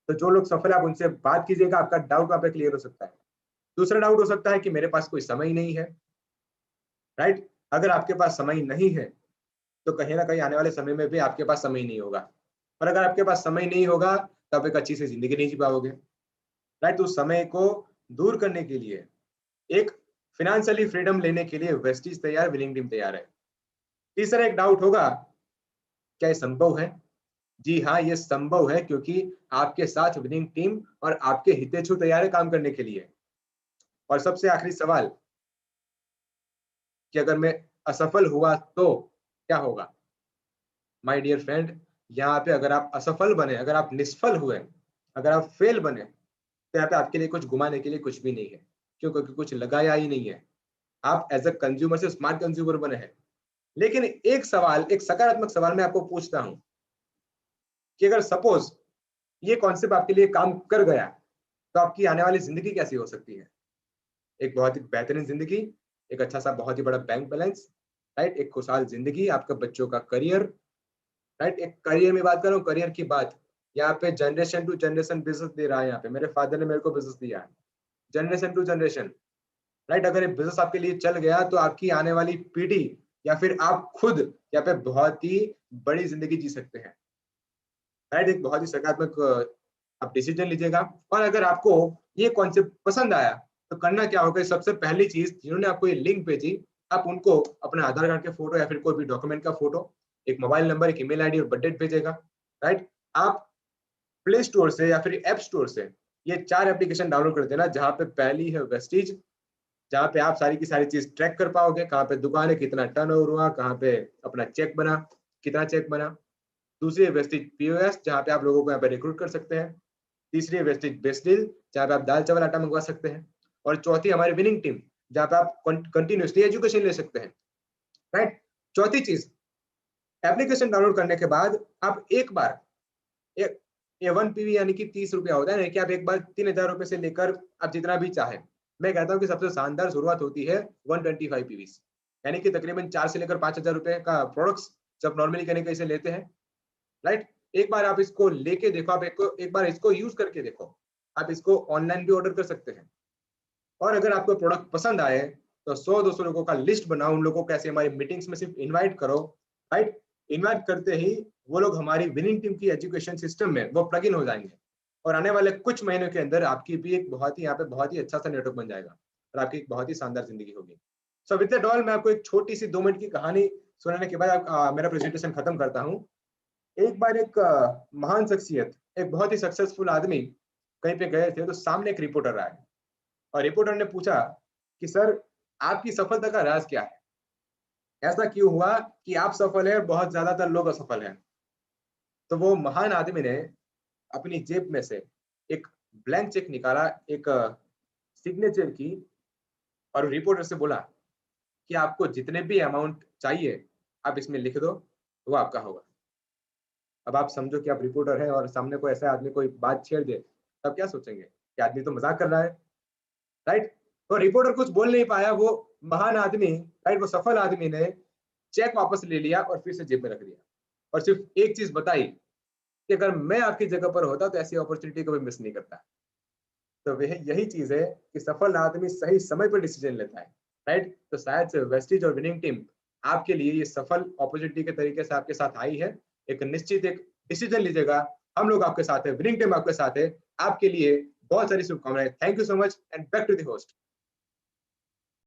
तो जो लोग सफल है आप उनसे बात कीजिएगा, आपका डाउट वहां पे क्लियर हो सकता है। दूसरा डाउट हो सकता है कि मेरे पास कोई समय ही नहीं है, राइट। अगर आपके पास समय नहीं है तो कहीं ना कहीं आने वाले समय में भी आपके पास समय नहीं होगा, और अगर आपके पास समय नहीं होगा तो आप एक अच्छी सी जिंदगी नहीं जी पाओगे, राइट। तो समय को दूर करने के लिए, एक फिनेंशियली फ्रीडम लेने के लिए वेस्टीज तैयार, विनिंग टीम तैयार है। तीसरा एक डाउट होगा, क्या ये संभव है? जी हाँ, ये संभव है, क्योंकि आपके साथ विनिंग टीम और आपके हितेच्छु तैयार है काम करने के लिए। और सबसे आखिरी सवाल कि अगर मैं असफल हुआ तो क्या होगा? माय डियर फ्रेंड, यहाँ पे अगर आप असफल बने, अगर आप निष्फल हुए, अगर आप फेल बने, तो यहाँ पे आपके लिए कुछ घुमाने के लिए कुछ भी नहीं है। क्यों? क्योंकि कुछ लगाया ही नहीं है। आप एज अ कंज्यूमर से स्मार्ट कंज्यूमर बने हैं। लेकिन एक सवाल, एक सकारात्मक सवाल मैं आपको पूछता हूँ कि अगर सपोज ये कॉन्सेप्ट आपके लिए काम कर गया, तो आपकी आने वाली जिंदगी कैसी हो सकती है? एक बहुत ही बेहतरीन जिंदगी, एक अच्छा सा बहुत ही बड़ा बैंक बैलेंस, राइट, एक खुशहाल जिंदगी, आपका बच्चों का करियर, राइट। एक करियर में बात कर रहा हूँ, करियर की बात यहाँ पे जनरेशन टू जनरेशन बिजनेस दे रहा है। यहाँ पे मेरे फादर ने मेरे को बिजनेस दिया है, जनरेशन टू जनरेशन, राइट। अगर ये बिजनेस आपके लिए चल गया तो आपकी आने वाली पीढ़ी या फिर आप खुद यहाँ पे बहुत ही बड़ी जिंदगी जी सकते हैं, राइट। एक बहुत ही सकारात्मक आप डिसीजन लीजिएगा। और अगर आपको ये कॉन्सेप्ट पसंद आया तो करना क्या होगा, सबसे पहली चीज, जिन्होंने आपको ये लिंक भेजी, आप उनको अपने आधार कार्ड के फोटो या फिर कोई भी डॉक्यूमेंट का फोटो, एक मोबाइल नंबर, एक ईमेल आईडी और बर्थ डेट भेजेगा, राइट। आप प्ले स्टोर से या फिर ऐप स्टोर से ये 4 एप्लीकेशन डाउनलोड कर देना, जहां पे पहली है वेस्टीज, जहां पे आप सारी की सारी चीज ट्रैक कर पाओगे, कहाँ पे दुकान है, कितना टर्नओवर हुआ, कहाँ पे अपना चेक बना, कितना चेक बना। दूसरी है वेस्टीज POS, जहाँ पे आप लोगों को यहाँ पे रिक्रूट कर सकते हैं। तीसरी है वेस्टीज बेस्ट डील, जहाँ पे आप दाल चावल आटा मंगवा सकते हैं। और चौथी हमारी विनिंग टीम, जहाँ पे आप कंटिन्यूसली एजुकेशन ले सकते हैं, राइट। चौथी चीज, एप्लीकेशन डाउनलोड करने के बाद आप एक बार ये 1 पीवी यानी कि 30 रुपया होता है ना, कि आप एक बार 3000 रुपए से लेकर आप जितना भी चाहे, मैं कहता हूँ कि सबसे शानदार शुरुआत होती है 125 पीवी, यानी कि तकरीबन 4 से लेकर 5000 रुपए का प्रोडक्ट्स जब नॉर्मली कहीं कहीं से लेते हैं, राइट। एक बार आप इसको लेके देखो, आप एक बार इसको यूज करके देखो, आप इसको ऑनलाइन भी ऑर्डर कर सकते हैं। और अगर आपको प्रोडक्ट पसंद आए तो 100-200 लोगों का लिस्ट बनाओ, उन लोगों को ऐसे हमारी मीटिंग्स में सिर्फ इनवाइट करो, राइट। इनवाइट करते ही वो लोग हमारी विनिंग टीम की एजुकेशन सिस्टम में वो प्लग इन हो जाएंगे, और आने वाले कुछ महीनों के अंदर आपकी भी एक बहुत ही यहाँ पे बहुत ही अच्छा सा नेटवर्क बन जाएगा, और आपकी एक बहुत ही शानदार जिंदगी होगी। सो विद दैट ऑल, मैं आपको एक छोटी सी 2 मिनट की कहानी सुनाने के बाद मेरा प्रेजेंटेशन खत्म करता हूँ। एक बार एक महान शख्सियत, एक बहुत ही सक्सेसफुल आदमी कहीं पे गए थे, तो सामने एक रिपोर्टर आया, और रिपोर्टर ने पूछा कि सर, आपकी सफलता का राज क्या है? ऐसा क्यों हुआ कि आप सफल हैं और बहुत ज्यादातर लोग असफल हैं? तो वो महान आदमी ने अपनी जेब में से एक ब्लैंक चेक निकाला, एक सिग्नेचर की, और रिपोर्टर से बोला कि आपको जितने भी अमाउंट चाहिए आप इसमें लिख दो, वो आपका होगा। अब आप समझो कि आप रिपोर्टर हैं और सामने कोई ऐसा आदमी कोई बात छेड़ दे, तब क्या सोचेंगे कि आदमी तो मजाक कर रहा है, राइट। तो रिपोर्टर कुछ बोल नहीं पाया, वो महान आदमी, राइट, वो सफल आदमी ने चेक वापस ले लिया और फिर से जेब में रख दिया, और सिर्फ एक चीज बताई कि अगर मैं आपकी जगह पर होता तो ऐसी अपॉर्चुनिटी कभी मिस नहीं करता। तो वह यही चीज है कि सफल आदमी सही समय पर डिसीजन लेता है, राइट। तो शायद से वेस्टीज और विनिंग टीम आपके लिए ये सफल अपॉर्चुनिटी के तरीके से आपके साथ आई है। एक निश्चित एक डिसीजन लीजिएगा, हम लोग आपके साथ है, विनिंग टीम आपके साथ है। आपके लिए बहुत सारी शुभकामनाएं। Thank you so much and back to the host.